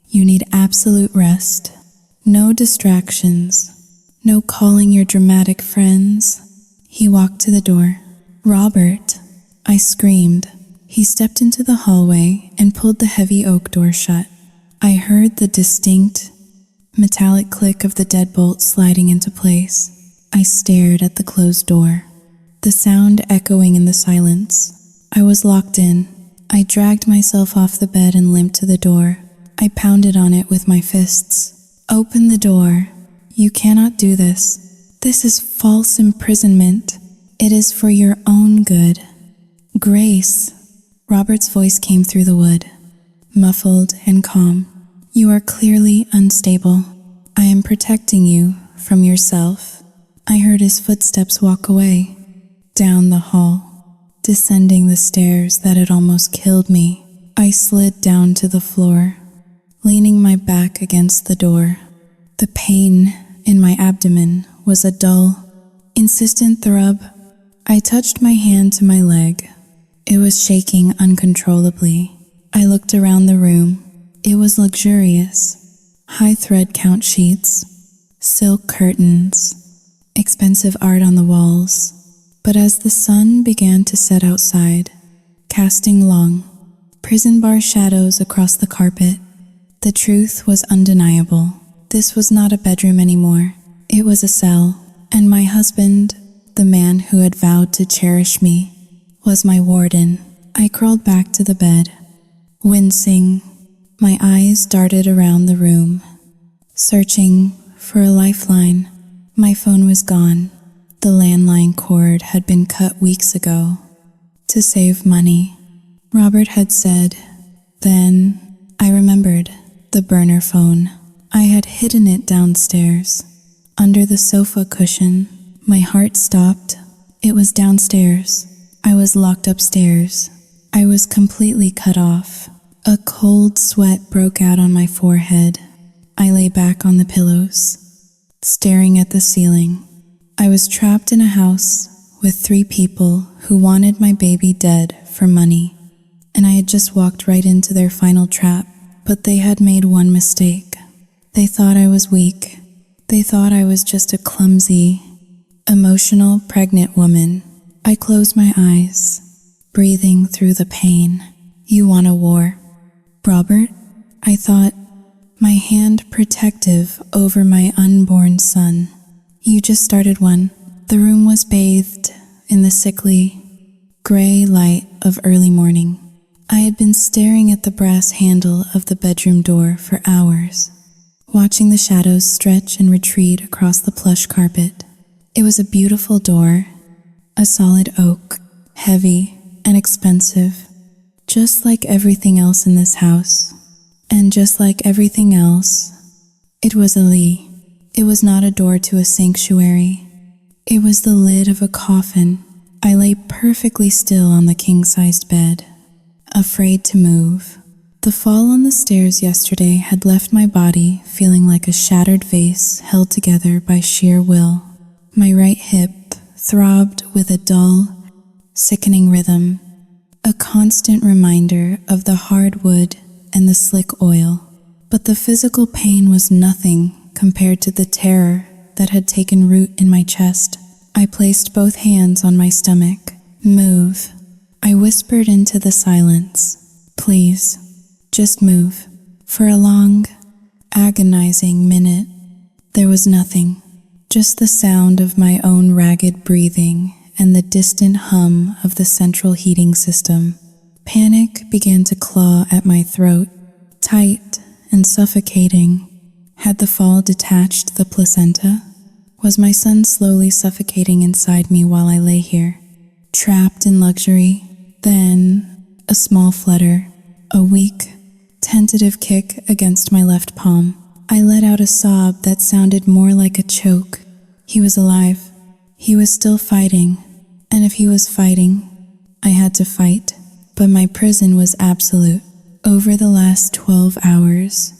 You need absolute rest. No distractions. No calling your dramatic friends." He walked to the door. "Robert," I screamed. He stepped into the hallway and pulled the heavy oak door shut. I heard the distinct, metallic click of the deadbolt sliding into place. I stared at the closed door, the sound echoing in the silence. I was locked in. I dragged myself off the bed and limped to the door. I pounded on it with my fists. "Open the door. You cannot do this. This is false imprisonment. It is for your own good." "Grace," Robert's voice came through the wood, muffled and calm. "You are clearly unstable. I am protecting you from yourself." I heard his footsteps walk away, down the hall, descending the stairs that had almost killed me. I slid down to the floor, leaning my back against the door. The pain in my abdomen was a dull, insistent throb. I touched my hand to my leg. It was shaking uncontrollably. I looked around the room. It was luxurious. High thread count sheets, silk curtains, expensive art on the walls. But as the sun began to set outside, casting long, prison bar shadows across the carpet, the truth was undeniable. This was not a bedroom anymore. It was a cell, and my husband, the man who had vowed to cherish me, was my warden. I crawled back to the bed, wincing. My eyes darted around the room, searching for a lifeline. My phone was gone. The landline cord had been cut weeks ago. To save money, Robert had said. Then I remembered the burner phone. I had hidden it downstairs, under the sofa cushion. My heart stopped. It was downstairs. I was locked upstairs. I was completely cut off. A cold sweat broke out on my forehead. I lay back on the pillows, staring at the ceiling. I was trapped in a house with 3 people who wanted my baby dead for money, and I had just walked right into their final trap. But they had made one mistake. They thought I was weak. They thought I was just a clumsy, emotional, pregnant woman. I closed my eyes, breathing through the pain. You want a war, Robert? I thought, my hand protective over my unborn son. You just started one. The room was bathed in the sickly, gray light of early morning. I had been staring at the brass handle of the bedroom door for hours, watching the shadows stretch and retreat across the plush carpet. It was a beautiful door, a solid oak, heavy and expensive, just like everything else in this house. And just like everything else, it was a Lee. It was not a door to a sanctuary. It was the lid of a coffin. I lay perfectly still on the king-sized bed, afraid to move. The fall on the stairs yesterday had left my body feeling like a shattered vase held together by sheer will. My right hip throbbed with a dull, sickening rhythm, a constant reminder of the hard wood and the slick oil. But the physical pain was nothing compared to the terror that had taken root in my chest. I placed both hands on my stomach. Move. I whispered into the silence. Please, just move. For a long, agonizing minute, there was nothing. Just the sound of my own ragged breathing and the distant hum of the central heating system. Panic began to claw at my throat, tight and suffocating. Had the fall detached the placenta? Was my son slowly suffocating inside me while I lay here, trapped in luxury? Then, a small flutter, a weak, tentative kick against my left palm. I let out a sob that sounded more like a choke. He was alive. He was still fighting. And if he was fighting, I had to fight. But my prison was absolute. Over the last 12 hours,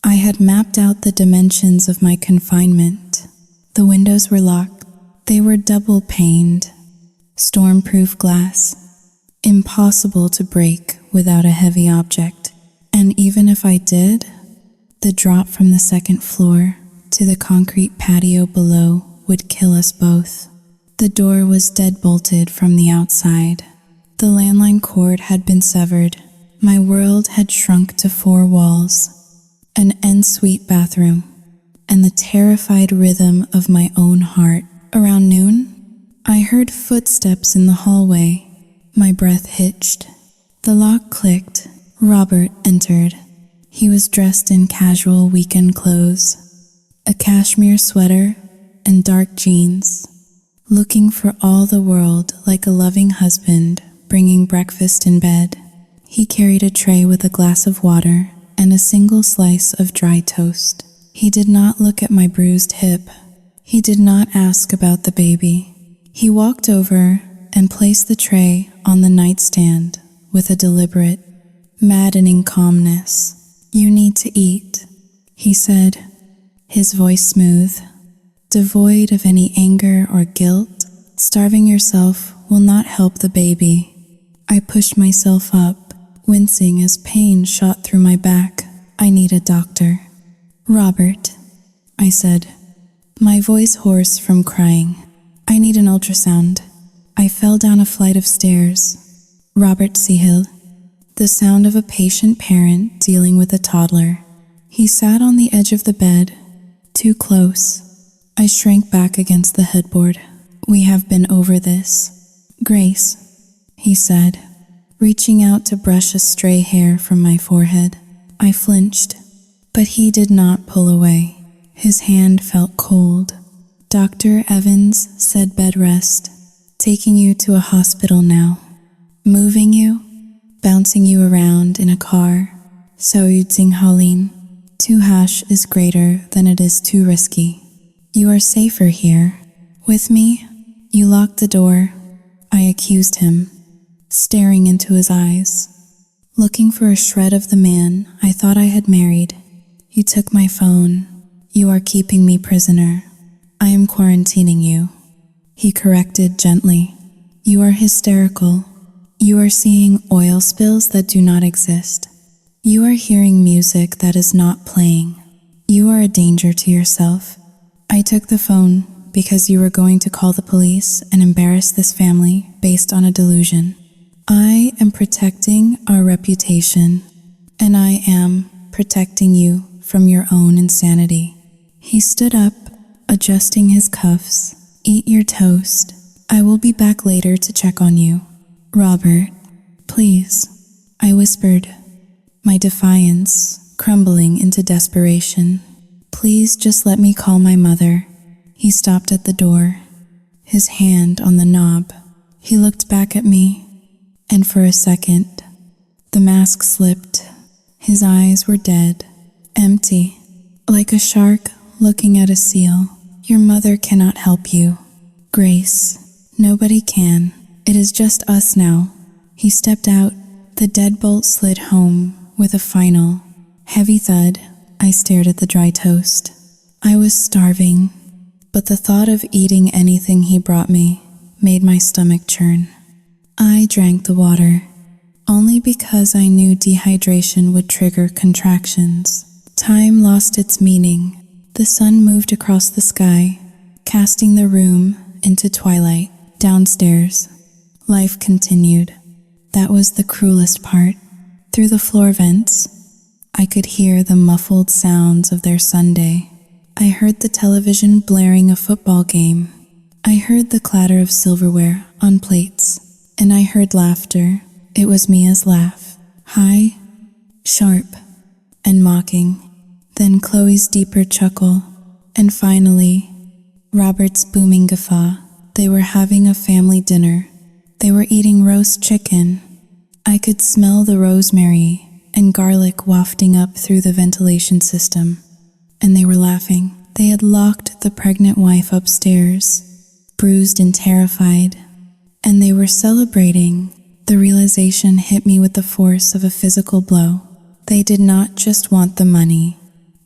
I had mapped out the dimensions of my confinement. The windows were locked. They were double-paned, storm-proof glass, impossible to break without a heavy object. And even if I did, the drop from the second floor to the concrete patio below would kill us both. The door was dead-bolted from the outside. The landline cord had been severed. My world had shrunk to 4 walls, an ensuite bathroom, and the terrified rhythm of my own heart. Around noon, I heard footsteps in the hallway. My breath hitched. The lock clicked. Robert entered. He was dressed in casual weekend clothes, a cashmere sweater and dark jeans, looking for all the world like a loving husband bringing breakfast in bed. He carried a tray with a glass of water and a single slice of dry toast. He did not look at my bruised hip. He did not ask about the baby. He walked over and placed the tray on the nightstand with a deliberate, maddening calmness. You need to eat, he said, his voice smooth, devoid of any anger or guilt. Starving yourself will not help the baby. I pushed myself up, wincing as pain shot through my back. I need a doctor. Robert, I said, my voice hoarse from crying. I need an ultrasound. I fell down a flight of stairs. Robert Seahill, the sound of a patient parent dealing with a toddler. He sat on the edge of the bed, too close. I shrank back against the headboard. We have been over this. Grace, he said, reaching out to brush a stray hair from my forehead. I flinched, but he did not pull away. His hand felt cold. Dr. Evans said bed rest, taking you to a hospital now, moving you, bouncing you around in a car. So you'd sing Holleen. Too hash is greater than it is too risky. You are safer here. With me, you locked the door. I accused him, staring into his eyes, looking for a shred of the man I thought I had married. You took my phone. You are keeping me prisoner. I am quarantining you. He corrected gently. You are hysterical. You are seeing oil spills that do not exist. You are hearing music that is not playing. You are a danger to yourself. I took the phone because you were going to call the police and embarrass this family based on a delusion. I am protecting our reputation, and I am protecting you from your own insanity." He stood up, adjusting his cuffs. "Eat your toast. I will be back later to check on you." "Robert, please," I whispered, my defiance crumbling into desperation. "Please just let me call my mother." He stopped at the door, his hand on the knob. He looked back at me, and for a second, the mask slipped. His eyes were dead, empty, like a shark looking at a seal. "Your mother cannot help you, Grace. Nobody can. It is just us now." He stepped out. The deadbolt slid home with a final, heavy thud. I stared at the dry toast. I was starving, but the thought of eating anything he brought me made my stomach churn. I drank the water, only because I knew dehydration would trigger contractions. Time lost its meaning. The sun moved across the sky, casting the room into twilight. Downstairs, life continued. That was the cruelest part. Through the floor vents, I could hear the muffled sounds of their Sunday. I heard the television blaring a football game. I heard the clatter of silverware on plates, and I heard laughter. It was Mia's laugh, high, sharp, and mocking. Then Chloe's deeper chuckle, and finally, Robert's booming guffaw. They were having a family dinner. They were eating roast chicken. I could smell the rosemary and garlic wafting up through the ventilation system, and they were laughing. They had locked the pregnant wife upstairs, bruised and terrified, and they were celebrating. The realization hit me with the force of a physical blow. They did not just want the money.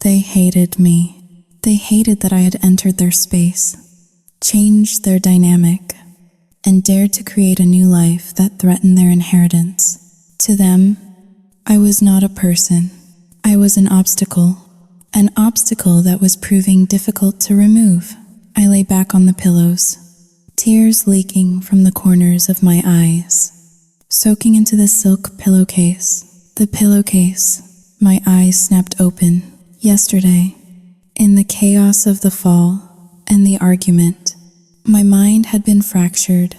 They hated me. They hated that I had entered their space, changed their dynamic, and dared to create a new life that threatened their inheritance. To them, I was not a person. I was an obstacle that was proving difficult to remove. I lay back on the pillows, tears leaking from the corners of my eyes, soaking into the silk pillowcase. The pillowcase, my eyes snapped open. Yesterday, in the chaos of the fall and the argument, my mind had been fractured.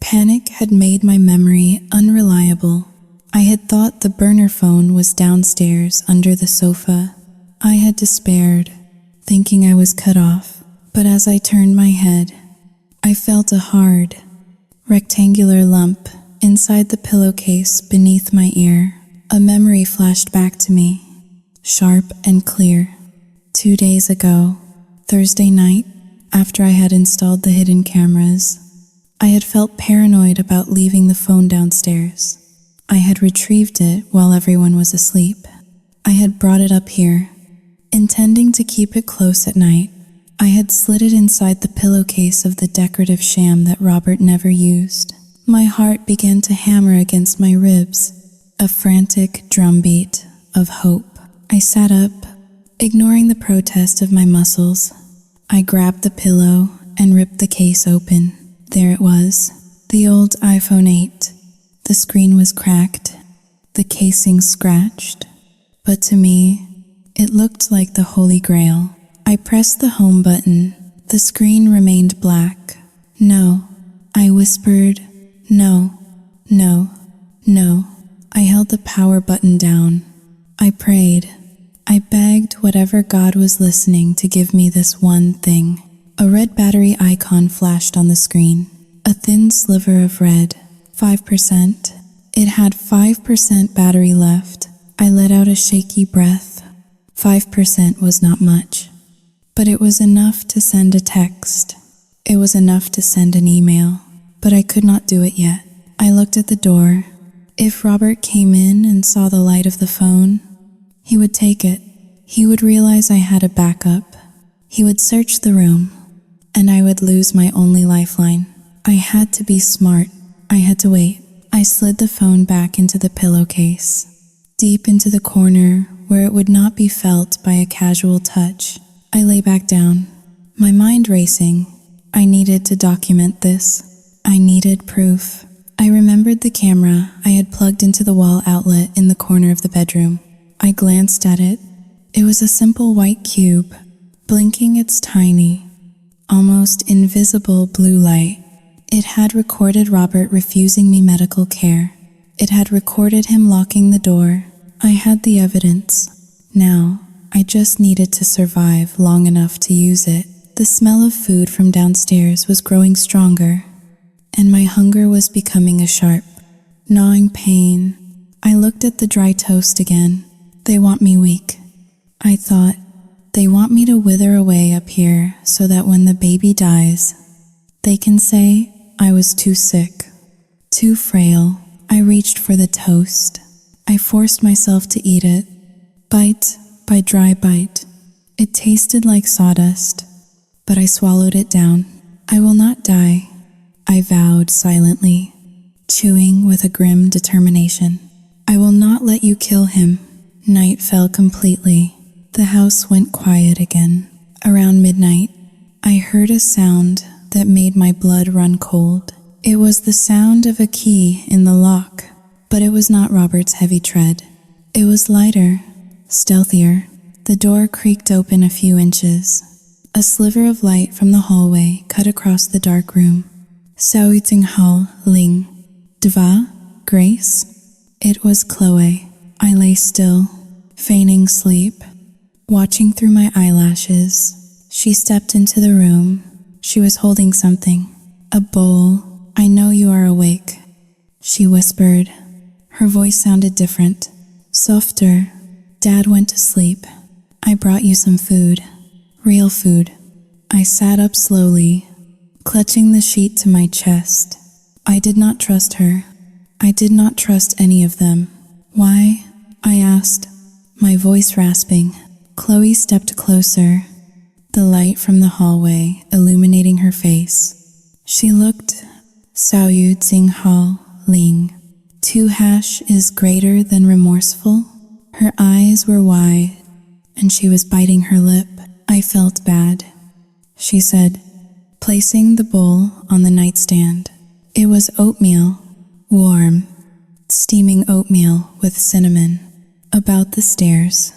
Panic had made my memory unreliable. I had thought the burner phone was downstairs under the sofa. I had despaired, thinking I was cut off. But as I turned my head, I felt a hard, rectangular lump inside the pillowcase beneath my ear. A memory flashed back to me, sharp and clear. 2 days ago, Thursday night, after I had installed the hidden cameras, I had felt paranoid about leaving the phone downstairs. I had retrieved it while everyone was asleep. I had brought it up here, intending to keep it close at night. I had slid it inside the pillowcase of the decorative sham that Robert never used. My heart began to hammer against my ribs, a frantic drumbeat of hope. I sat up, ignoring the protest of my muscles. I grabbed the pillow and ripped the case open. There it was, the old iPhone 8. The screen was cracked, the casing scratched, but to me, it looked like the Holy Grail. I pressed the home button. The screen remained black. "No," I whispered. "No, no, no." I held the power button down. I prayed. I begged whatever God was listening to give me this one thing. A red battery icon flashed on the screen. A thin sliver of red. 5%. It had 5% battery left. I let out a shaky breath. 5% was not much, but it was enough to send a text. It was enough to send an email, but I could not do it yet. I looked at the door. If Robert came in and saw the light of the phone, he would take it. He would realize I had a backup. He would search the room, and I would lose my only lifeline. I had to be smart. I had to wait. I slid the phone back into the pillowcase, deep into the corner where it would not be felt by a casual touch. I lay back down, my mind racing. I needed to document this. I needed proof. I remembered the camera I had plugged into the wall outlet in the corner of the bedroom. I glanced at it. It was a simple white cube, blinking its tiny, almost invisible blue light. It had recorded Robert refusing me medical care. It had recorded him locking the door. I had the evidence. Now, I just needed to survive long enough to use it. The smell of food from downstairs was growing stronger, and my hunger was becoming a sharp, gnawing pain. I looked at the dry toast again. They want me weak. I thought, they want me to wither away up here so that when the baby dies, they can say I was too sick, too frail. I reached for the toast. I forced myself to eat it, bite by dry bite. It tasted like sawdust, but I swallowed it down. I will not die, I vowed silently, chewing with a grim determination. I will not let you kill him. Night fell completely. The house went quiet again. Around midnight, I heard a sound that made my blood run cold. It was the sound of a key in the lock, but it was not Robert's heavy tread. It was lighter, stealthier. The door creaked open a few inches. A sliver of light from the hallway cut across the dark room. Sao Ting Hao Ling. Dva? Grace? It was Chloe. I lay still, feigning sleep, watching through my eyelashes. She stepped into the room. She was holding something. A bowl. I know you are awake, she whispered. Her voice sounded different, softer. Dad went to sleep. I brought you some food. Real food. I sat up slowly, clutching the sheet to my chest. I did not trust her. I did not trust any of them. Why? I asked, my voice rasping. Chloe stepped closer, the light from the hallway illuminating her face. She looked, Sao Ting Hao Ling. 2# is greater than remorseful? Her eyes were wide, and she was biting her lip. I felt bad. She said, placing the bowl on the nightstand. It was oatmeal, warm, steaming oatmeal with cinnamon. About the stairs.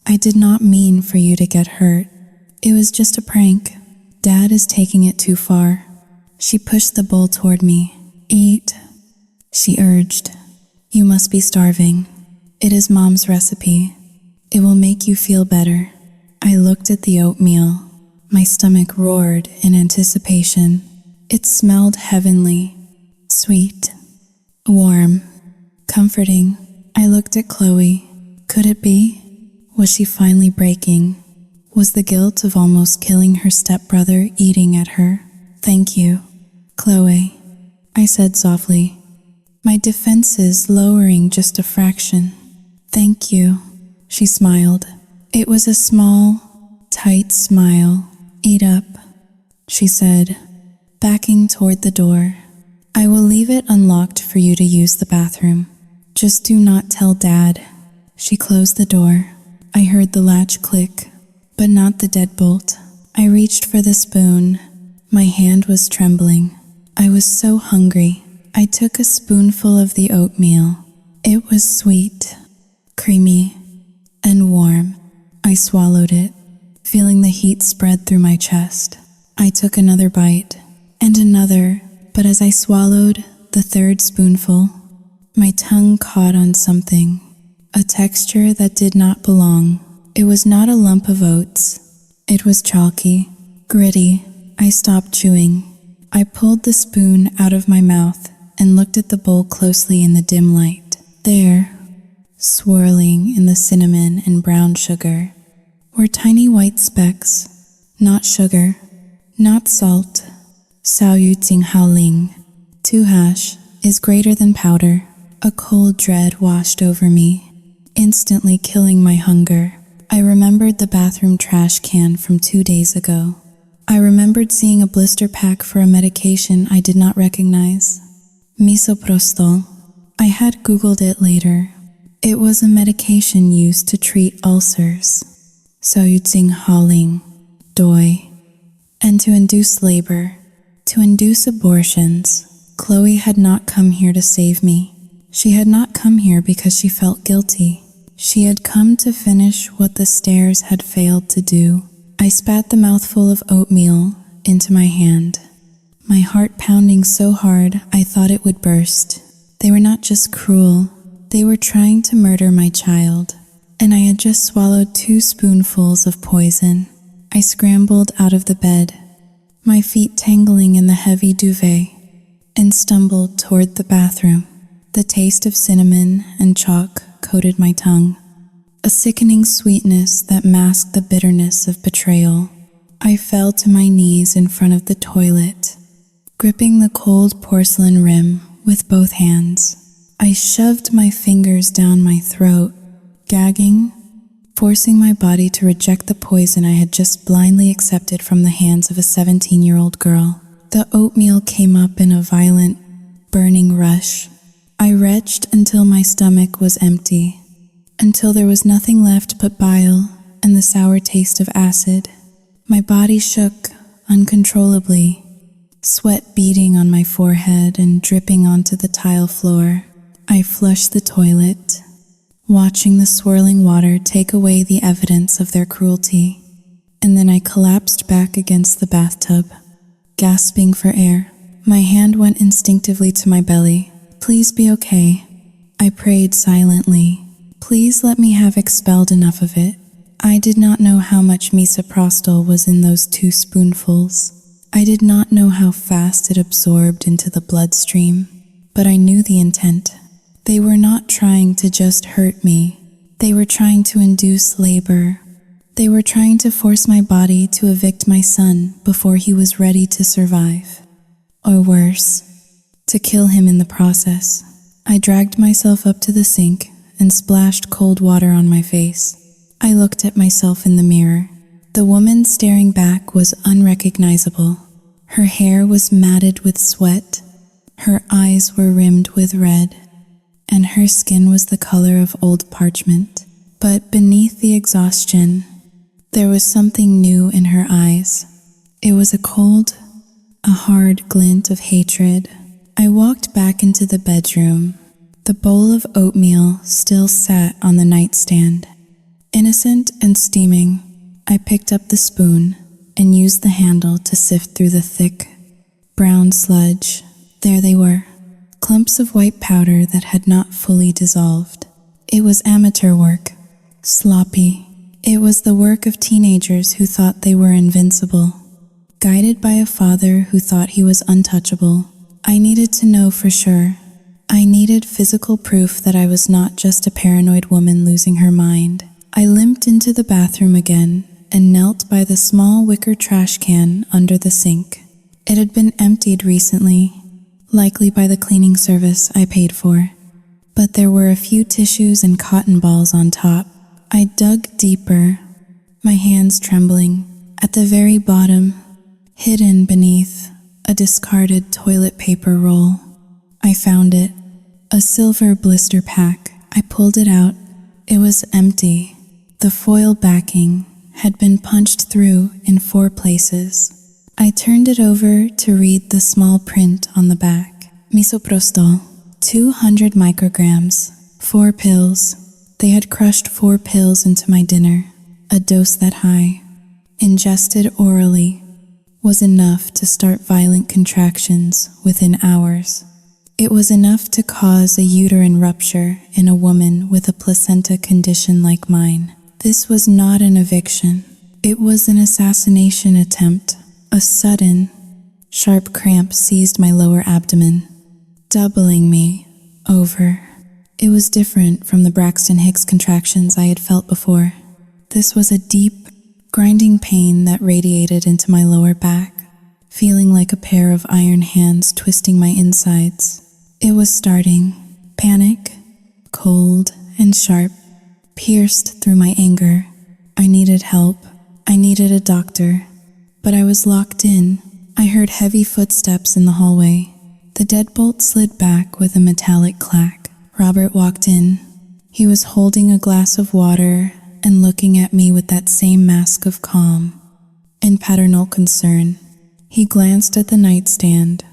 I did not mean for you to get hurt. It was just a prank. Dad is taking it too far. She pushed the bowl toward me. Eat, she urged. You must be starving. It is Mom's recipe. It will make you feel better. I looked at the oatmeal. My stomach roared in anticipation. It smelled heavenly, sweet, warm, comforting. I looked at Chloe. Could it be? Was she finally breaking? Was the guilt of almost killing her stepbrother eating at her? Thank you, Chloe, I said softly, my defenses lowering just a fraction. Thank you, she smiled. It was a small, tight smile. Eat up, she said, backing toward the door. I will leave it unlocked for you to use the bathroom. Just do not tell Dad. She closed the door. I heard the latch click, but not the deadbolt. I reached for the spoon. My hand was trembling. I was so hungry. I took a spoonful of the oatmeal. It was sweet, creamy, and warm. I swallowed it, feeling the heat spread through my chest. I took another bite, and another, but as I swallowed the third spoonful, my tongue caught on something, a texture that did not belong. It was not a lump of oats. It was chalky, gritty. I stopped chewing. I pulled the spoon out of my mouth and looked at the bowl closely in the dim light. There, swirling in the cinnamon and brown sugar, were tiny white specks. Not sugar, not salt. Sao Ting Hao Ling. 2# is greater than powder. A cold dread washed over me, instantly killing my hunger. I remembered the bathroom trash can from 2 days ago. I remembered seeing a blister pack for a medication I did not recognize. Misoprostol. I had Googled it later, It was a medication used to treat ulcers, soyutsing haling, doi, and to induce labor, to induce abortions. Chloe had not come here to save me. She had not come here because she felt guilty. She had come to finish what the stairs had failed to do. I spat the mouthful of oatmeal into my hand, my heart pounding so hard I thought it would burst. They were not just cruel, they were trying to murder my child, and I had just swallowed 2 spoonfuls of poison. I scrambled out of the bed, my feet tangling in the heavy duvet, and stumbled toward the bathroom. The taste of cinnamon and chalk coated my tongue, a sickening sweetness that masked the bitterness of betrayal. I fell to my knees in front of the toilet, gripping the cold porcelain rim with both hands. I shoved my fingers down my throat, gagging, forcing my body to reject the poison I had just blindly accepted from the hands of a 17-year-old girl. The oatmeal came up in a violent, burning rush. I retched until my stomach was empty, until there was nothing left but bile and the sour taste of acid. My body shook uncontrollably, sweat beading on my forehead and dripping onto the tile floor. I flushed the toilet, watching the swirling water take away the evidence of their cruelty, and then I collapsed back against the bathtub, gasping for air. My hand went instinctively to my belly. Please be okay. I prayed silently. Please let me have expelled enough of it. I did not know how much misoprostol was in those 2 spoonfuls. I did not know how fast it absorbed into the bloodstream, but I knew the intent. They were not trying to just hurt me. They were trying to induce labor. They were trying to force my body to evict my son before he was ready to survive. Or worse, to kill him in the process. I dragged myself up to the sink and splashed cold water on my face. I looked at myself in the mirror. The woman staring back was unrecognizable. Her hair was matted with sweat, her eyes were rimmed with red, and her skin was the color of old parchment. But beneath the exhaustion, there was something new in her eyes. It was a cold, a hard glint of hatred. I walked back into the bedroom. The bowl of oatmeal still sat on the nightstand. Innocent and steaming, I picked up the spoon and used the handle to sift through the thick, brown sludge. There they were, clumps of white powder that had not fully dissolved. It was amateur work, sloppy. It was the work of teenagers who thought they were invincible, guided by a father who thought he was untouchable. I needed to know for sure. I needed physical proof that I was not just a paranoid woman losing her mind. I limped into the bathroom again and knelt by the small wicker trash can under the sink. It had been emptied recently, likely by the cleaning service I paid for, but there were a few tissues and cotton balls on top. I dug deeper, my hands trembling. At the very bottom, hidden beneath a discarded toilet paper roll, I found it, a silver blister pack. I pulled it out. It was empty. The foil backing had been punched through in 4 places. I turned it over to read the small print on the back. Misoprostol, 200 micrograms, 4 pills. They had crushed 4 pills into my dinner. A dose that high, ingested orally, was enough to start violent contractions within hours. It was enough to cause a uterine rupture in a woman with a placenta condition like mine. This was not an eviction. It was an assassination attempt. A sudden, sharp cramp seized my lower abdomen, doubling me over. It was different from the Braxton Hicks contractions I had felt before. This was a deep, grinding pain that radiated into my lower back, feeling like a pair of iron hands twisting my insides. It was starting. Panic, cold and sharp, pierced through my anger. I needed help. I needed a doctor. But I was locked in. I heard heavy footsteps in the hallway. The deadbolt slid back with a metallic clack. Robert walked in. He was holding a glass of water and looking at me with that same mask of calm and paternal concern. He glanced at the nightstand.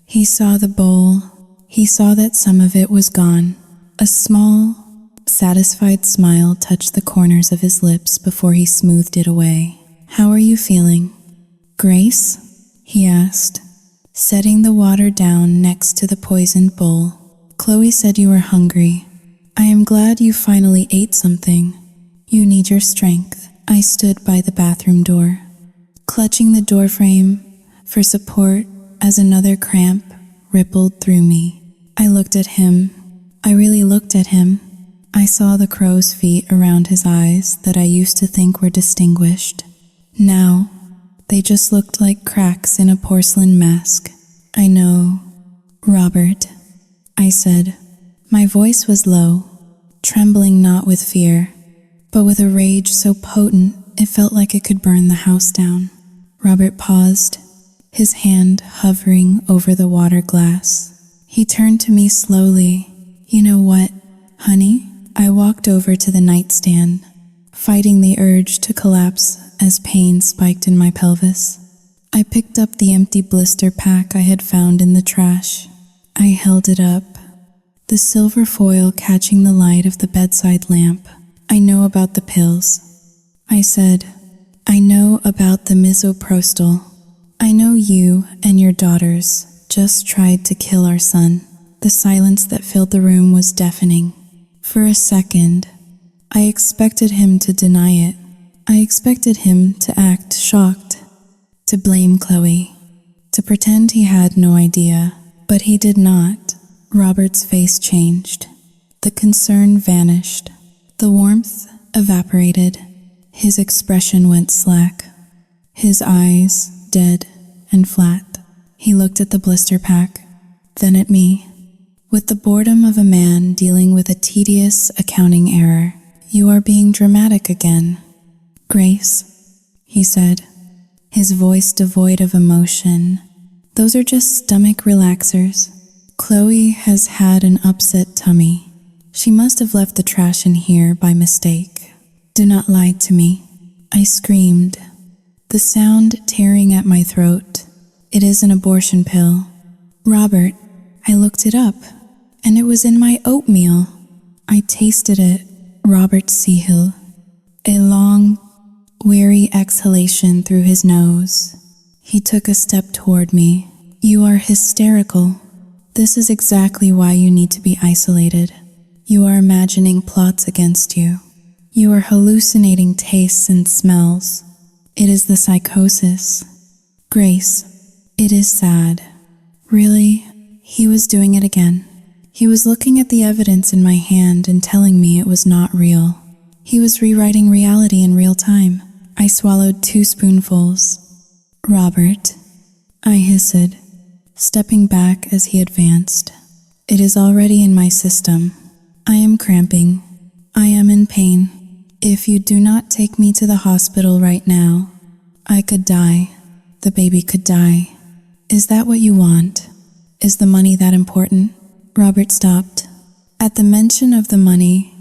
He saw the bowl. He saw that some of it was gone. A small, satisfied smile touched the corners of his lips before he smoothed it away. "How are you feeling, Grace?" he asked, setting the water down next to the poisoned bowl. "Chloe said you were hungry. I am glad you finally ate something. You need your strength." I stood by the bathroom door, clutching the doorframe for support as another cramp rippled through me. I looked at him. I really looked at him. I saw the crow's feet around his eyes that I used to think were distinguished. Now, they just looked like cracks in a porcelain mask. "I know, Robert," I said. My voice was low, trembling not with fear, but with a rage so potent it felt like it could burn the house down. Robert paused, his hand hovering over the water glass. He turned to me slowly. "You know what, honey?" I walked over to the nightstand, fighting the urge to collapse as pain spiked in my pelvis. I picked up the empty blister pack I had found in the trash. I held it up, the silver foil catching the light of the bedside lamp. "I know about the pills," I said. "I know about the misoprostol. I know you and your daughters just tried to kill our son." The silence that filled the room was deafening. For a second, I expected him to deny it. I expected him to act shocked, to blame Chloe, to pretend he had no idea. But he did not. Robert's face changed. The concern vanished. The warmth evaporated. His expression went slack. His eyes dead and flat. He looked at the blister pack, then at me, with the boredom of a man dealing with a tedious accounting error. "You are being dramatic again, Grace," he said, his voice devoid of emotion. "Those are just stomach relaxers. Chloe has had an upset tummy. She must have left the trash in here by mistake. Do not lie to me," I screamed, the sound tearing at my throat. "It is an abortion pill." "Robert, I looked it up, and it was in my oatmeal." I tasted it. Robert Seahill. A long, weary exhalation through his nose. He took a step toward me. "You are hysterical. This is exactly why you need to be isolated. You are imagining plots against you. You are hallucinating tastes and smells. It is the psychosis. Grace, it is sad." Really, he was doing it again. He was looking at the evidence in my hand and telling me it was not real. He was rewriting reality in real time. I swallowed 2 spoonfuls. "Robert," I hissed, stepping back as he advanced. "It is already in my system. I am cramping. I am in pain. If you do not take me to the hospital right now, I could die. The baby could die. Is that what you want? Is the money that important?" Robert stopped. At the mention of the money,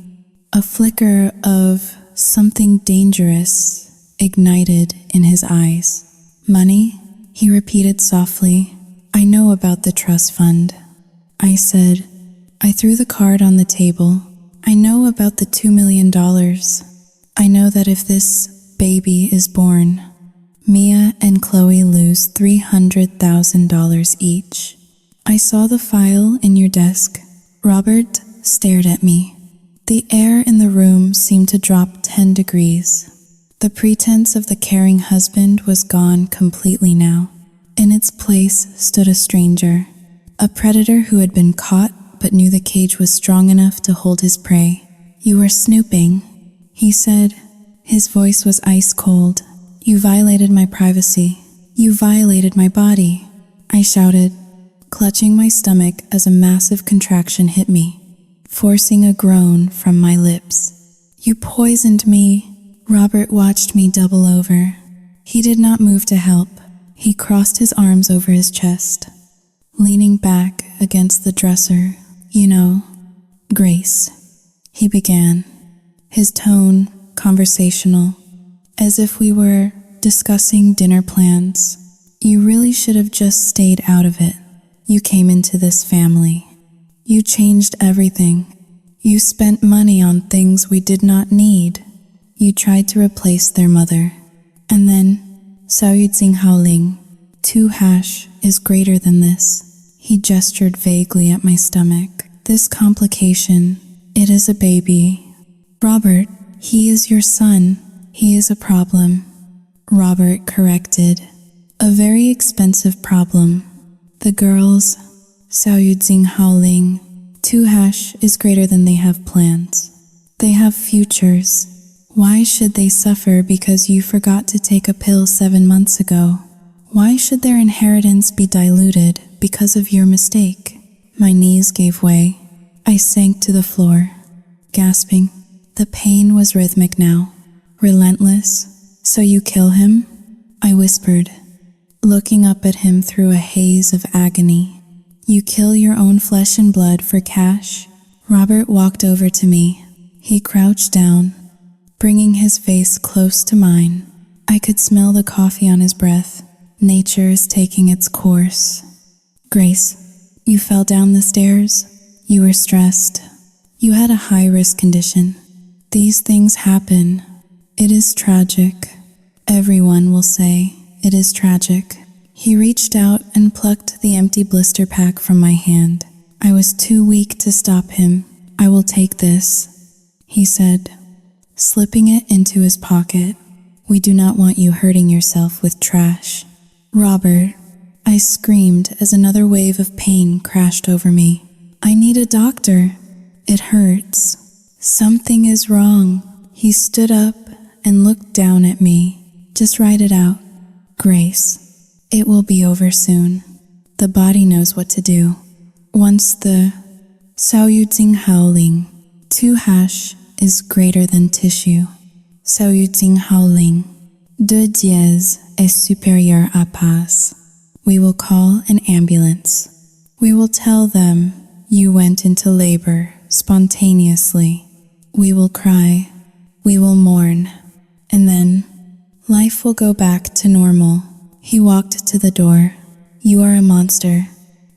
a flicker of something dangerous ignited in his eyes. "Money?" he repeated softly. "I know about the trust fund," I said. I threw the card on the table. "I know about the $2 million. I know that if this baby is born, Mia and Chloe lose $300,000 each." I saw the file in your desk. Robert stared at me. The air in the room seemed to drop 10 degrees. The pretense of the caring husband was gone completely now. In its place stood a stranger, a predator who had been caught but knew the cage was strong enough to hold his prey. "You were snooping," he said. His voice was ice cold. "You violated my privacy. You violated my body," I shouted, clutching my stomach as a massive contraction hit me, forcing a groan from my lips. "You poisoned me." Robert watched me double over. He did not move to help. He crossed his arms over his chest, leaning back against the dresser. "You know, Grace," He began, his tone conversational, as if we were discussing dinner plans. You really should have just stayed out of it. You came into this family. You changed everything. You spent money on things we did not need. You tried to replace their mother. And then, 少于金好令, 2 hash is greater than this. He gestured vaguely at my stomach. This complication, it is a baby. Robert, he is your son. He is a problem. Robert corrected. A very expensive problem. The girls, 少于金好令, 2 hash is greater than they have plans. They have futures. Why should they suffer because you forgot to take a pill 7 months ago? Why should their inheritance be diluted because of your mistake? My knees gave way. I sank to the floor, gasping. The pain was rhythmic now, relentless. So you kill him? I whispered, looking up at him through a haze of agony. You kill your own flesh and blood for cash? Robert walked over to me. He crouched down, bringing his face close to mine. I could smell the coffee on his breath. Nature is taking its course. Grace, you fell down the stairs. You were stressed. You had a high-risk condition. These things happen. It is tragic. Everyone will say it is tragic. He reached out and plucked the empty blister pack from my hand. I was too weak to stop him. I will take this, he said, slipping it into his pocket. We do not want you hurting yourself with trash. Robert, I screamed as another wave of pain crashed over me. I need a doctor. It hurts. Something is wrong. He stood up and looked down at me. Just write it out. Grace, it will be over soon. The body knows what to do. Once the 少于金好令, 2 hash is greater than tissue. 少于金好令, 2 dièse est supérieur à pas. We will call an ambulance. We will tell them you went into labor spontaneously. We will cry. We will mourn. And then life will go back to normal. He walked to the door. You are a monster.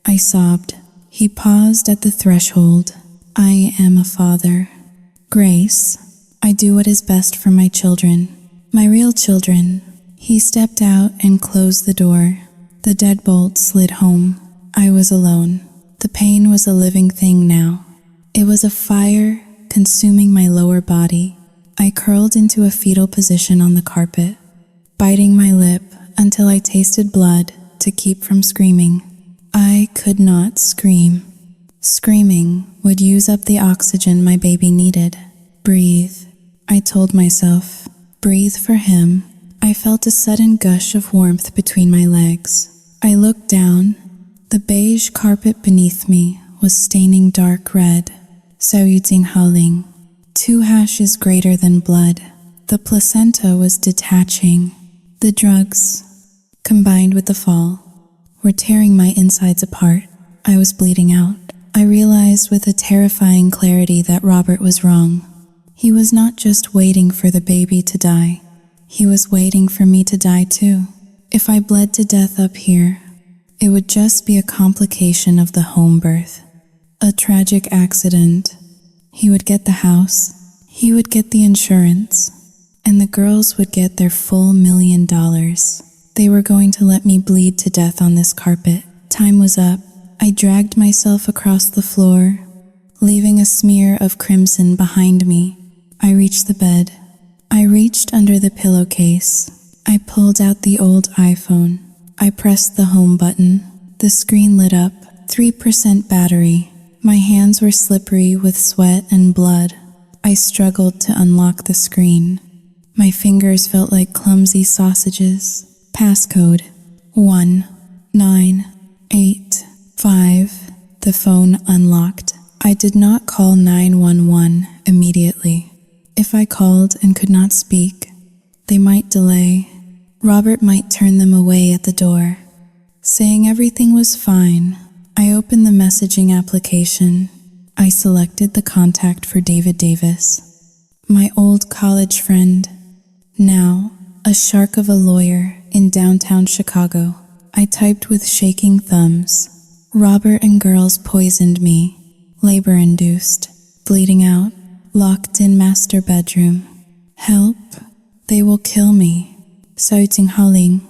I sobbed. He paused at the threshold. I am a father. Grace, I do what is best for my children. My real children. He stepped out and closed the door. The deadbolt slid home. I was alone. The pain was a living thing now. It was a fire consuming my lower body. I curled into a fetal position on the carpet, biting my lip until I tasted blood to keep from screaming. I could not scream. Screaming would use up the oxygen my baby needed. Breathe, I told myself. Breathe for him. I felt a sudden gush of warmth between my legs. I looked down. The beige carpet beneath me was staining dark red. 少于金好令, 2 hash is greater than blood. The placenta was detaching. The drugs, combined with the fall, were tearing my insides apart. I was bleeding out. I realized with a terrifying clarity that Robert was wrong. He was not just waiting for the baby to die. He was waiting for me to die too. If I bled to death up here, it would just be a complication of the home birth. A tragic accident. He would get the house. He would get the insurance. And the girls would get their full $1 million. They were going to let me bleed to death on this carpet. Time was up. I dragged myself across the floor, leaving a smear of crimson behind me. I reached the bed. I reached under the pillowcase. I pulled out the old iPhone. I pressed the home button. The screen lit up. 3% battery. My hands were slippery with sweat and blood. I struggled to unlock the screen. My fingers felt like clumsy sausages. Passcode 1985. The phone unlocked. I did not call 911 immediately. If I called and could not speak, they might delay. Robert might turn them away at the door, saying everything was fine. I opened the messaging application. I selected the contact for David Davis, my old college friend, now a shark of a lawyer in downtown Chicago. I typed with shaking thumbs. Robert and girls poisoned me, labor-induced, bleeding out, locked in master bedroom. Help, they will kill me. Sautinghaling.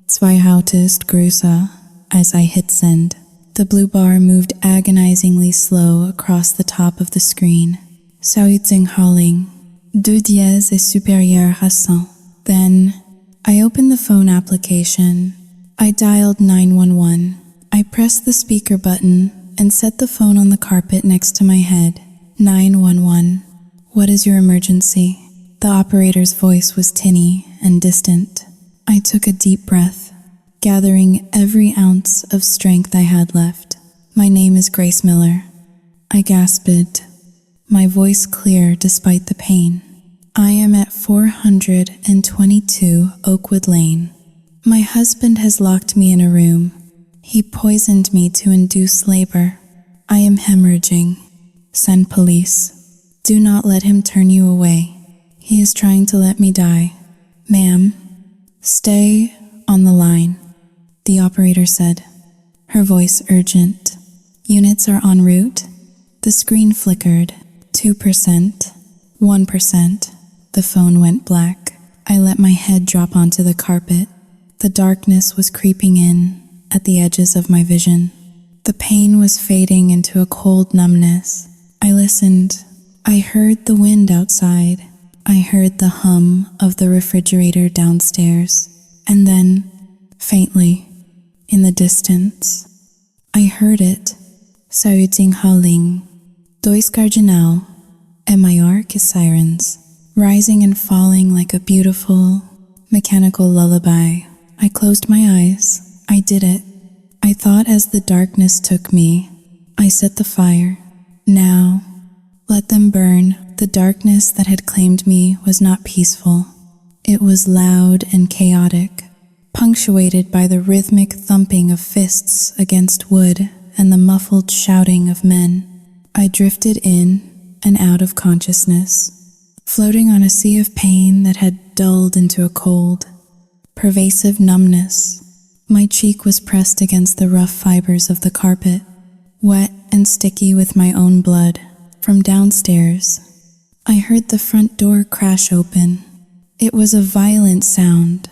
Zwei Hautist Grüße. As I hit send, the blue bar moved agonizingly slow across the top of the screen. Sautinghaling. Deux dièse est supérieur à 100. Then, I opened the phone application. I dialed 911. I pressed the speaker button and set the phone on the carpet next to my head. 911. What is your emergency? The operator's voice was tinny and distant. I took a deep breath, gathering every ounce of strength I had left. My name is Grace Miller. I gasped, my voice clear despite the pain. I am at 422 Oakwood Lane. My husband has locked me in a room. He poisoned me to induce labor. I am hemorrhaging. Send police. Do not let him turn you away. He is trying to let me die. Ma'am, stay on the line, the operator said, her voice urgent. Units are en route. The screen flickered. 2%, 1%. The phone went black. I let my head drop onto the carpet. The darkness was creeping in at the edges of my vision. The pain was fading into a cold numbness. I listened. I heard the wind outside. I heard the hum of the refrigerator downstairs. And then, faintly, in the distance, I heard it. Sautinghaling. Dois cardinal. And my arc is sirens, rising and falling like a beautiful, mechanical lullaby. I closed my eyes. I did it. I thought as the darkness took me. I set the fire. Now, let them burn. The darkness that had claimed me was not peaceful. It was loud and chaotic, punctuated by the rhythmic thumping of fists against wood and the muffled shouting of men. I drifted in and out of consciousness, floating on a sea of pain that had dulled into a cold, pervasive numbness. My cheek was pressed against the rough fibers of the carpet, wet and sticky with my own blood. From downstairs, I heard the front door crash open. It was a violent sound,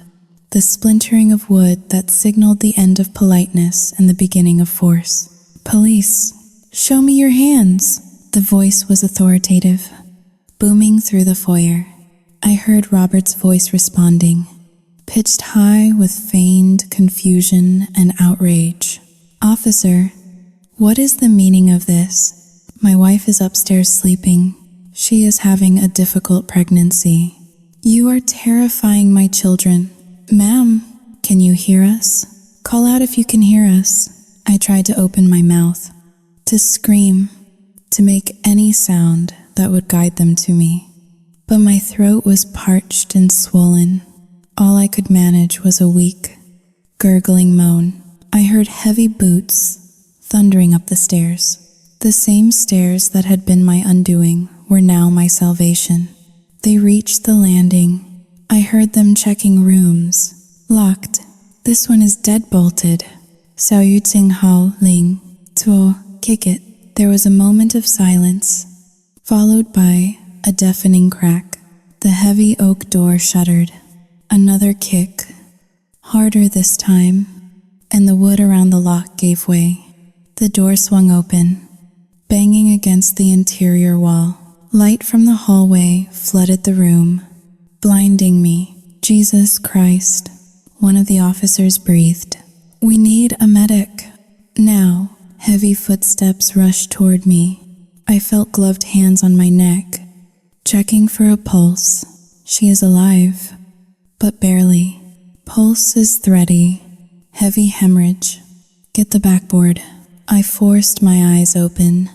the splintering of wood that signaled the end of politeness and the beginning of force. Police, show me your hands. The voice was authoritative, booming through the foyer. I heard Robert's voice responding, pitched high with feigned confusion and outrage. Officer, what is the meaning of this? My wife is upstairs sleeping. She is having a difficult pregnancy. You are terrifying my children. Ma'am, can you hear us? Call out if you can hear us. I tried to open my mouth, to scream, to make any sound that would guide them to me. But my throat was parched and swollen. All I could manage was a weak, gurgling moan. I heard heavy boots thundering up the stairs. The same stairs that had been my undoing were now my salvation. They reached the landing. I heard them checking rooms. Locked. This one is dead-bolted. Sautinghaling. To kick it. There was a moment of silence, followed by a deafening crack. The heavy oak door shuddered. Another kick, harder this time, and the wood around the lock gave way. The door swung open, banging against the interior wall. Light from the hallway flooded the room, blinding me. Jesus Christ, one of the officers breathed. We need a medic. Now. Heavy footsteps rushed toward me. I felt gloved hands on my neck, checking for a pulse. She is alive, but barely. Pulse is thready, heavy hemorrhage. Get the backboard. I forced my eyes open.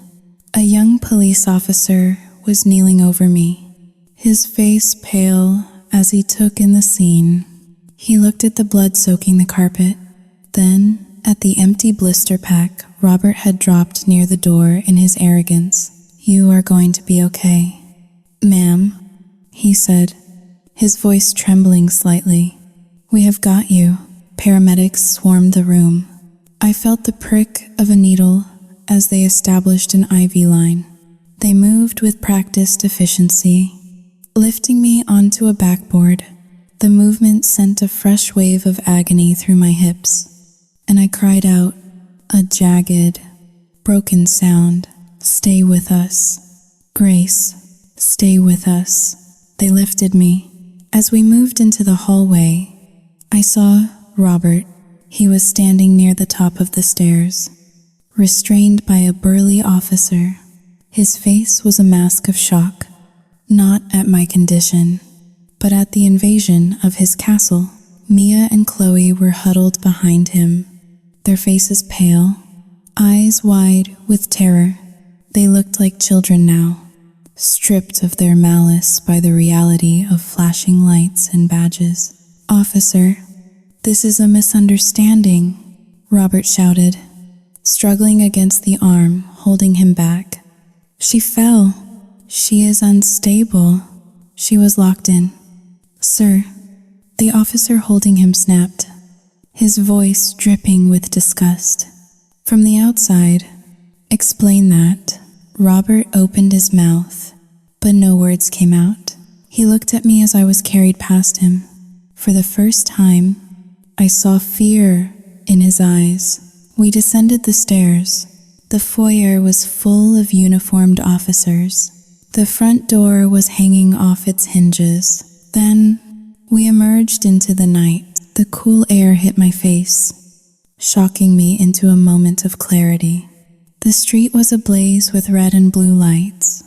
A young police officer was kneeling over me, his face pale as he took in the scene. He looked at the blood soaking the carpet, then at the empty blister pack Robert had dropped near the door in his arrogance. "You are going to be okay." "Ma'am," he said, his voice trembling slightly. "We have got you." Paramedics swarmed the room. I felt the prick of a needle as they established an IV line. They moved with practiced efficiency, lifting me onto a backboard. The movement sent a fresh wave of agony through my hips, and I cried out, a jagged, broken sound, "Stay with us. Grace, stay with us." They lifted me. As we moved into the hallway, I saw Robert. He was standing near the top of the stairs, restrained by a burly officer. His face was a mask of shock, not at my condition, but at the invasion of his castle. Mia and Chloe were huddled behind him, their faces pale, eyes wide with terror. They looked like children now, stripped of their malice by the reality of flashing lights and badges. "Officer, this is a misunderstanding," Robert shouted, struggling against the arm holding him back. "She fell. She is unstable." She was locked in. "Sir," the officer holding him snapped, his voice dripping with disgust. From the outside, "Explain that." Robert opened his mouth, but no words came out. He looked at me as I was carried past him. For the first time, I saw fear in his eyes. We descended the stairs. The foyer was full of uniformed officers. The front door was hanging off its hinges. Then, we emerged into the night. The cool air hit my face, shocking me into a moment of clarity. The street was ablaze with red and blue lights,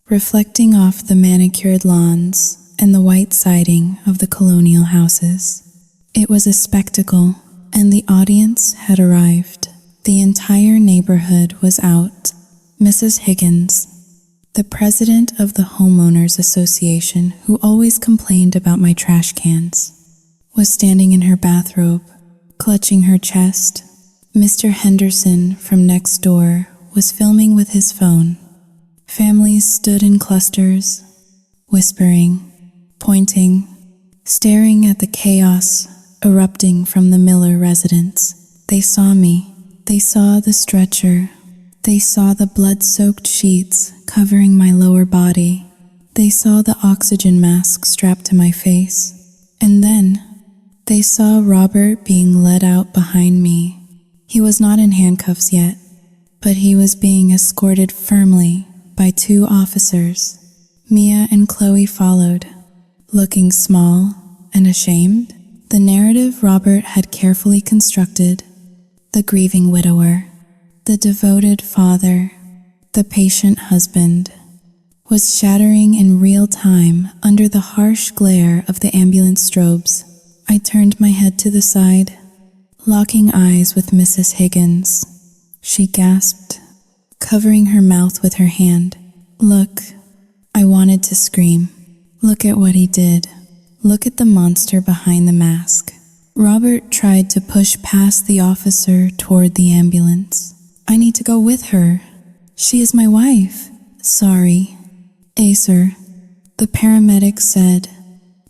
reflecting off the manicured lawns and the white siding of the colonial houses. It was a spectacle, and the audience had arrived. The entire neighborhood was out. Mrs. Higgins, the president of the Homeowners Association, who always complained about my trash cans, was standing in her bathrobe, clutching her chest. Mr. Henderson from next door was filming with his phone. Families stood in clusters, whispering, pointing, staring at the chaos erupting from the Miller residence. They saw me. They saw the stretcher. They saw the blood-soaked sheets covering my lower body. They saw the oxygen mask strapped to my face. And then they saw Robert being led out behind me. He was not in handcuffs yet, but he was being escorted firmly by 2 officers. Mia and Chloe followed, looking small and ashamed. The narrative Robert had carefully constructed, the grieving widower, the devoted father, the patient husband, was shattering in real time under the harsh glare of the ambulance strobes. I turned my head to the side, locking eyes with Mrs. Higgins. She gasped, covering her mouth with her hand. "Look," I wanted to scream. "Look at what he did. Look at the monster behind the mask." Robert tried to push past the officer toward the ambulance. "I need to go with her. She is my wife." "Sorry, sir," the paramedic said,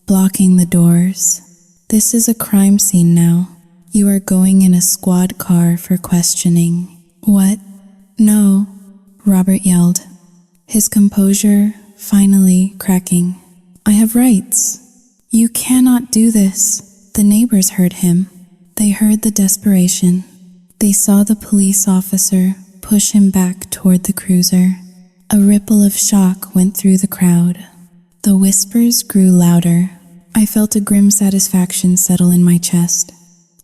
blocking the doors. "This is a crime scene now. You are going in a squad car for questioning." "What?" "No," Robert yelled, his composure finally cracking. "I have rights. You cannot do this." The neighbors heard him. They heard the desperation. They saw the police officer push him back toward the cruiser. A ripple of shock went through the crowd. The whispers grew louder. I felt a grim satisfaction settle in my chest,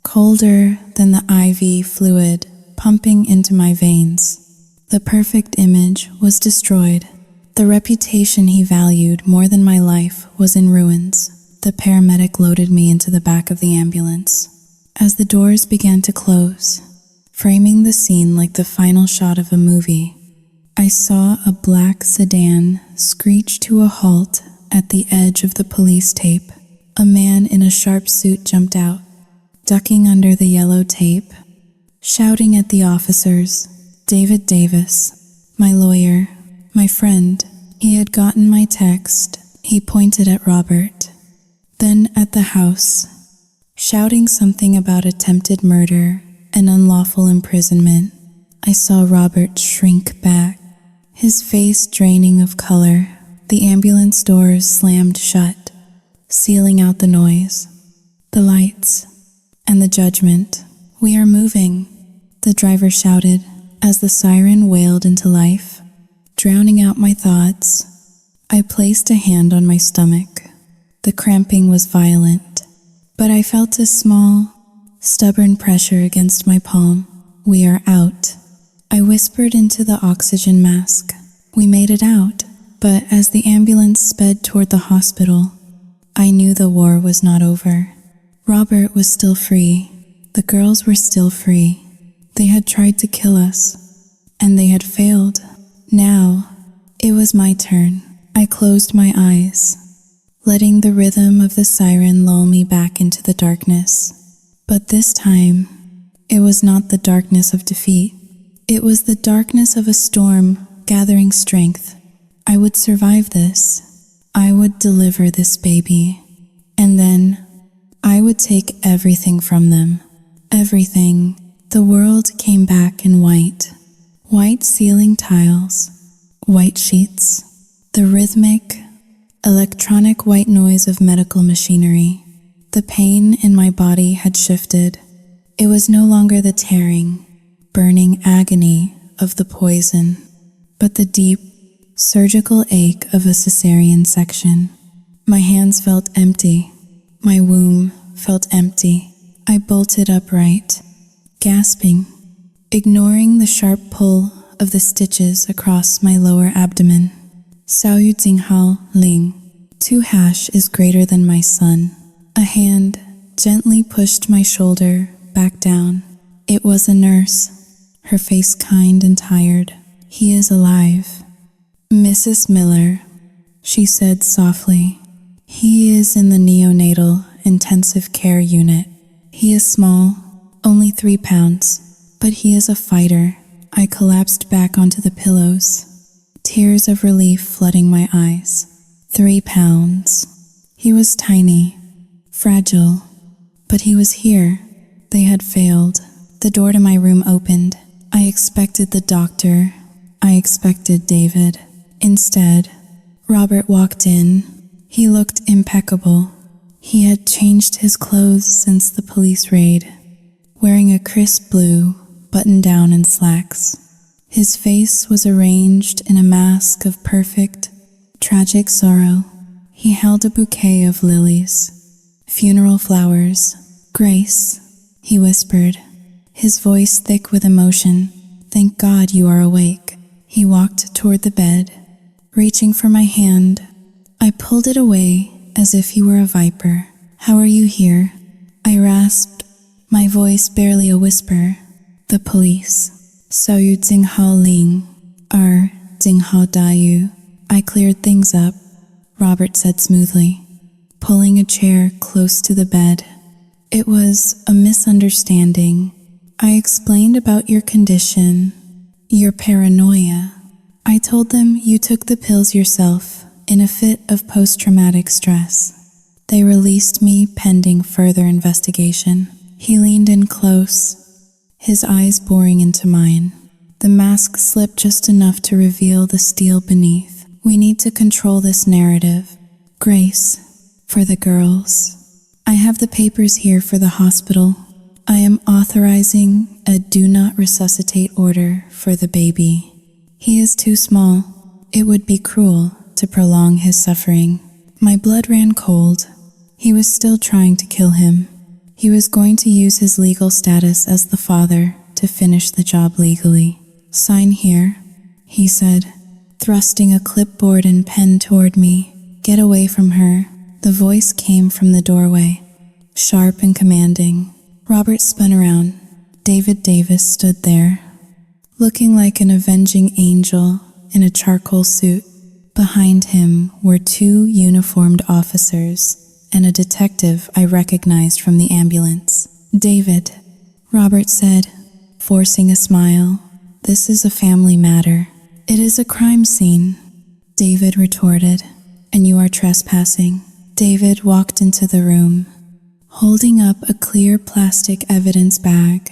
colder than the IV fluid pumping into my veins. The perfect image was destroyed. The reputation he valued more than my life was in ruins. The paramedic loaded me into the back of the ambulance. As the doors began to close, framing the scene like the final shot of a movie, I saw a black sedan screech to a halt at the edge of the police tape. A man in a sharp suit jumped out, ducking under the yellow tape. shouting at the officers. David Davis, my lawyer, my friend. He had gotten my text. He pointed at Robert, then at the house, shouting something about attempted murder and unlawful imprisonment. I saw Robert shrink back, his face draining of color. The ambulance doors slammed shut, sealing out the noise, the lights, and the judgment. "We are moving," the driver shouted as the siren wailed into life, drowning out my thoughts. I placed a hand on my stomach. The cramping was violent, but I felt a small, stubborn pressure against my palm. "We are out," I whispered into the oxygen mask. We made it out, but as the ambulance sped toward the hospital, I knew the war was not over. Robert was still free. The girls were still free. They had tried to kill us, and they had failed. Now, it was my turn. I closed my eyes, letting the rhythm of the siren lull me back into the darkness. But this time, it was not the darkness of defeat. It was the darkness of a storm gathering strength. I would survive this. I would deliver this baby. And then, I would take everything from them. Everything. The world came back in white. White ceiling tiles, white sheets, the rhythmic, electronic white noise of medical machinery. The pain in my body had shifted. It was no longer the tearing, burning agony of the poison, but the deep, surgical ache of a cesarean section. My hands felt empty. My womb felt empty. I bolted upright, gasping, ignoring the sharp pull of the stitches across my lower abdomen. Sao Yu Jinghao Ling. 2# is greater than my son. A hand gently pushed my shoulder back down. It was a nurse, her face kind and tired. "He is alive." "Mrs. Miller," she said softly. "He is in the neonatal intensive care unit. He is small, only 3 pounds, but he is a fighter." I collapsed back onto the pillows, tears of relief flooding my eyes. 3 pounds. He was tiny, fragile, but he was here. They had failed. The door to my room opened. I expected the doctor. I expected David. Instead, Robert walked in. He looked impeccable. He had changed his clothes since the police raid, wearing a crisp blue button-down and slacks. His face was arranged in a mask of perfect, tragic sorrow. He held a bouquet of lilies, funeral flowers. "Grace," he whispered, his voice thick with emotion. "Thank God you are awake." He walked toward the bed, reaching for my hand. I pulled it away as if he were a viper. "How are you here?" I rasped, my voice barely a whisper. "The police. Sao Yu Jinghao Ling. R. Jinghao Dayu." "I cleared things up," Robert said smoothly, pulling a chair close to the bed. "It was a misunderstanding. I explained about your condition, your paranoia. I told them you took the pills yourself in a fit of post-traumatic stress. They released me pending further investigation." He leaned in close, his eyes boring into mine. The mask slipped just enough to reveal the steel beneath. "We need to control this narrative. Grace, for the girls. I have the papers here for the hospital. I am authorizing a do not resuscitate order for the baby. He is too small. It would be cruel to prolong his suffering." My blood ran cold. He was still trying to kill him. He was going to use his legal status as the father to finish the job legally. "Sign here," he said, thrusting a clipboard and pen toward me. "Get away from her." The voice came from the doorway, sharp and commanding. Robert spun around. David Davis stood there, looking like an avenging angel in a charcoal suit. Behind him were 2 uniformed officers and a detective I recognized from the ambulance. "David," Robert said, forcing a smile. "This is a family matter." "It is a crime scene," David retorted. "And you are trespassing." David walked into the room, holding up a clear plastic evidence bag.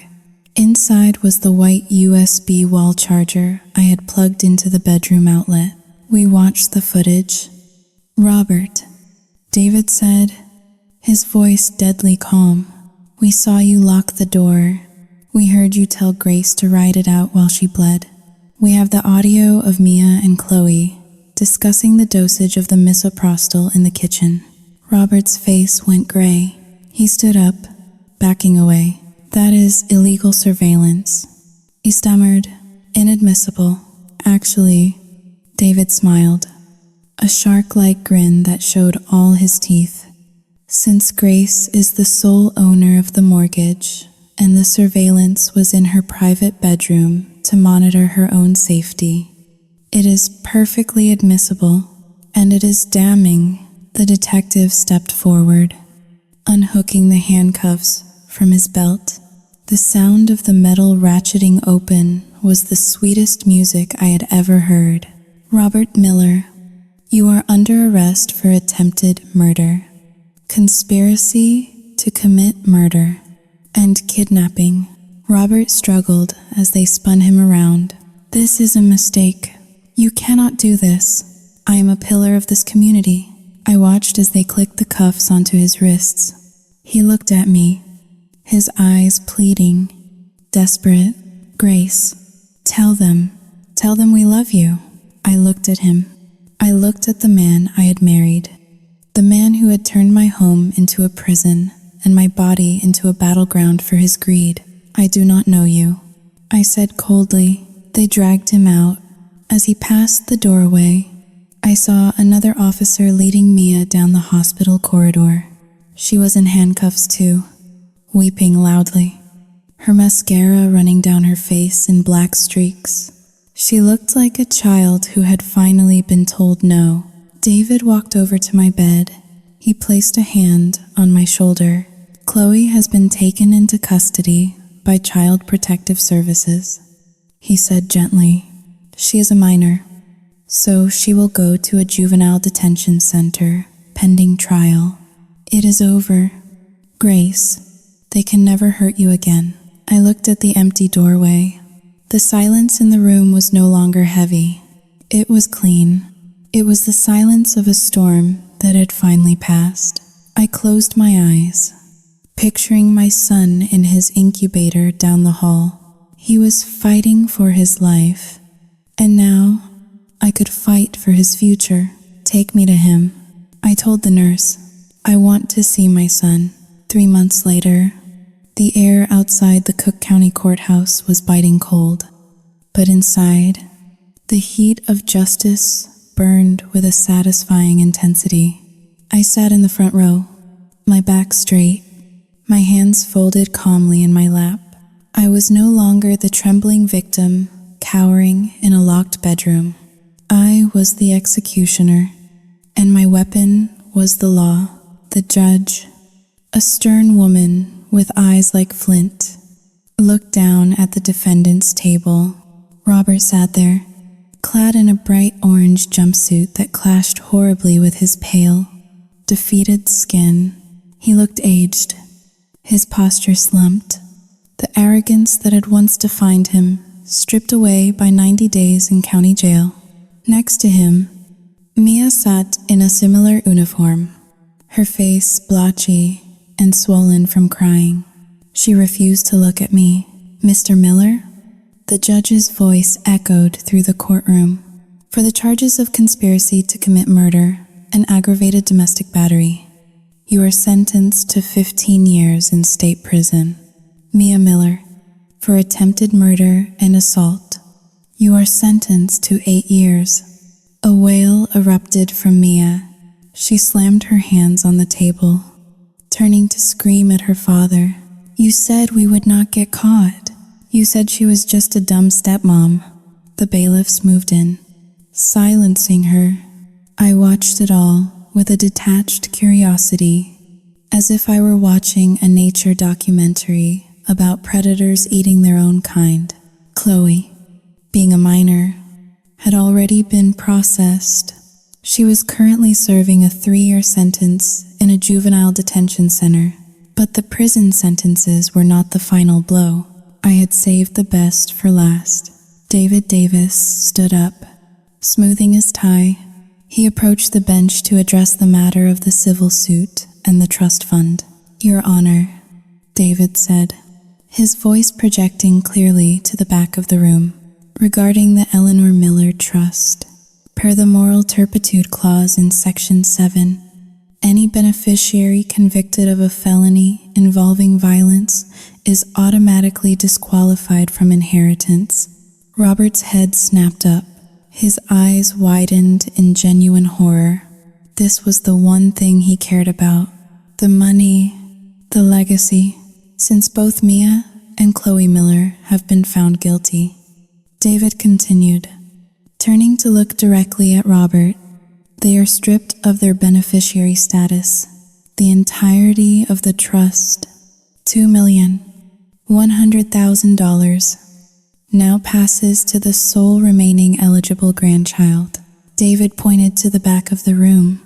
Inside was the white USB wall charger I had plugged into the bedroom outlet. We watched the footage. "Robert," David said, his voice deadly calm, "we saw you lock the door. We heard you tell Grace to ride it out while she bled. We have the audio of Mia and Chloe discussing the dosage of the misoprostol in the kitchen." Robert's face went gray. He stood up, backing away. "That is illegal surveillance." He stammered, "Inadmissible." "Actually," David smiled, a shark-like grin that showed all his teeth. "Since Grace is the sole owner of the mortgage, and the surveillance was in her private bedroom to monitor her own safety, it is perfectly admissible, and it is damning." The detective stepped forward, unhooking the handcuffs from his belt. The sound of the metal ratcheting open was the sweetest music I had ever heard. "Robert Miller, you are under arrest for attempted murder, conspiracy to commit murder, and kidnapping." Robert struggled as they spun him around. "This is a mistake. You cannot do this. I am a pillar of this community." I watched as they clicked the cuffs onto his wrists. He looked at me, his eyes pleading, desperate. "Grace, tell them we love you." I looked at him. I looked at the man I had married, the man who had turned my home into a prison and my body into a battleground for his greed. "I do not know you," I said coldly. They dragged him out. As he passed the doorway, I saw another officer leading Mia down the hospital corridor. She was in handcuffs too, weeping loudly, her mascara running down her face in black streaks. She looked like a child who had finally been told no. David walked over to my bed. He placed a hand on my shoulder. "Chloe has been taken into custody by Child Protective Services," he said gently. "She is a minor, so she will go to a juvenile detention center pending trial. It is over. Grace, they can never hurt you again." I looked at the empty doorway. The silence in the room was no longer heavy. It was clean. It was the silence of a storm that had finally passed. I closed my eyes, picturing my son in his incubator down the hall. He was fighting for his life, and now I could fight for his future. "Take me to him," I told the nurse. "I want to see my son." 3 months later, the air outside the Cook County Courthouse was biting cold, but inside, the heat of justice burned with a satisfying intensity. I sat in the front row, my back straight, my hands folded calmly in my lap. I was no longer the trembling victim cowering in a locked bedroom. I was the executioner, and my weapon was the law, the judge. A stern woman with eyes like flint looked down at the defendant's table. Robert sat there, clad in a bright orange jumpsuit that clashed horribly with his pale, defeated skin. He looked aged, his posture slumped, the arrogance that had once defined him stripped away by 90 days in county jail. Next to him, Mia sat in a similar uniform, her face blotchy and swollen from crying. She refused to look at me. "Mr. Miller?" The judge's voice echoed through the courtroom. "For the charges of conspiracy to commit murder and aggravated domestic battery, you are sentenced to 15 years in state prison. Mia Miller, for attempted murder and assault, you are sentenced to 8 years. A wail erupted from Mia. She slammed her hands on the table, turning to scream at her father. "You said we would not get caught. You said she was just a dumb stepmom." The bailiffs moved in, silencing her. I watched it all with a detached curiosity, as if I were watching a nature documentary about predators eating their own kind. Chloe, being a minor, had already been processed. She was currently serving a 3-year sentence in a juvenile detention center. But the prison sentences were not the final blow. I had saved the best for last. David Davis stood up, smoothing his tie. He approached the bench to address the matter of the civil suit and the trust fund. Your Honor, David said, his voice projecting clearly to the back of the room. Regarding the Eleanor Miller Trust, per the Moral Turpitude Clause in Section 7, any beneficiary convicted of a felony involving violence is automatically disqualified from inheritance. Robert's head snapped up. His eyes widened in genuine horror. This was the one thing he cared about. The money, the legacy, since both Mia and Chloe Miller have been found guilty. David continued, turning to look directly at Robert. They are stripped of their beneficiary status. The entirety of the trust, $2,100,000, now passes to the sole remaining eligible grandchild. David pointed to the back of the room,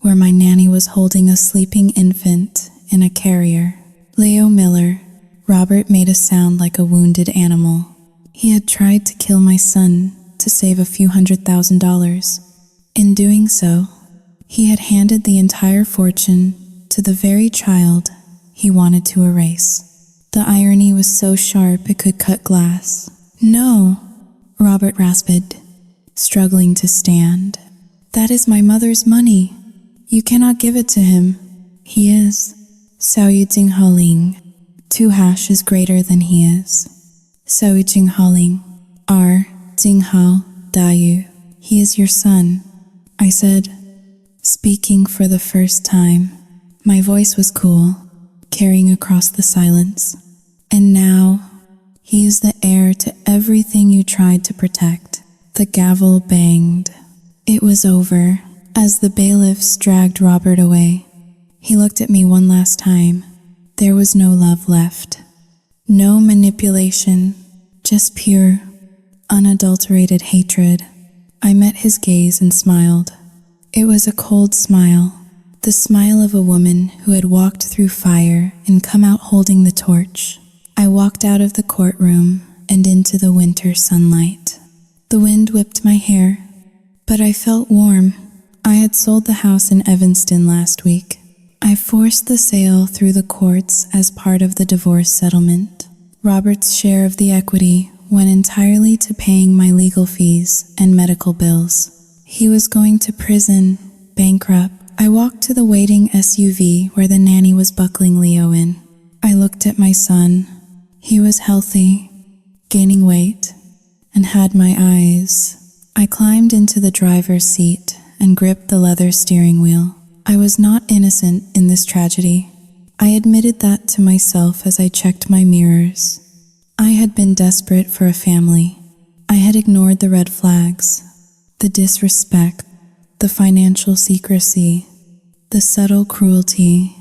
where my nanny was holding a sleeping infant in a carrier. Leo Miller. Robert made a sound like a wounded animal. He had tried to kill my son to save a few $100,000. In doing so, he had handed the entire fortune to the very child he wanted to erase. The irony was so sharp it could cut glass. No, Robert rasped, struggling to stand. That is my mother's money. You cannot give it to him. He is. Sao Yu Jing Haling. 2 hash is greater than he is. Sao Yu Jing Haling. R. Jing Hao Da Yu. He is your son, I said, speaking for the first time. My voice was cool, carrying across the silence. And now, he is the heir to everything you tried to protect. The gavel banged. It was over. As the bailiffs dragged Robert away, he looked at me one last time. There was no love left. No manipulation, just pure, unadulterated hatred. I met his gaze and smiled. It was a cold smile, the smile of a woman who had walked through fire and come out holding the torch. I walked out of the courtroom and into the winter sunlight. The wind whipped my hair, but I felt warm. I had sold the house in Evanston last week. I forced the sale through the courts as part of the divorce settlement. Robert's share of the equity went entirely to paying my legal fees and medical bills. He was going to prison, bankrupt. I walked to the waiting SUV where the nanny was buckling Leo in. I looked at my son. He was healthy, gaining weight, and had my eyes. I climbed into the driver's seat and gripped the leather steering wheel. I was not innocent in this tragedy. I admitted that to myself as I checked my mirrors. I had been desperate for a family. I had ignored the red flags, the disrespect, the financial secrecy, the subtle cruelty,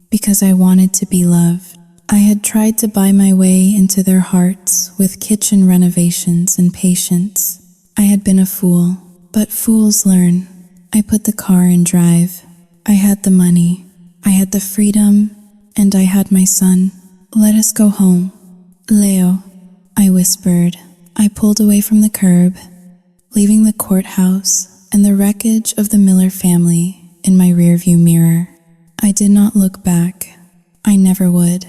because I wanted to be loved. I had tried to buy my way into their hearts with kitchen renovations and patience. I had been a fool, but fools learn. I put the car in drive. I had the money. I had the freedom, and I had my son. Let us go home. Leo, I whispered. I pulled away from the curb, leaving the courthouse and the wreckage of the Miller family in my rearview mirror. I did not look back. I never would.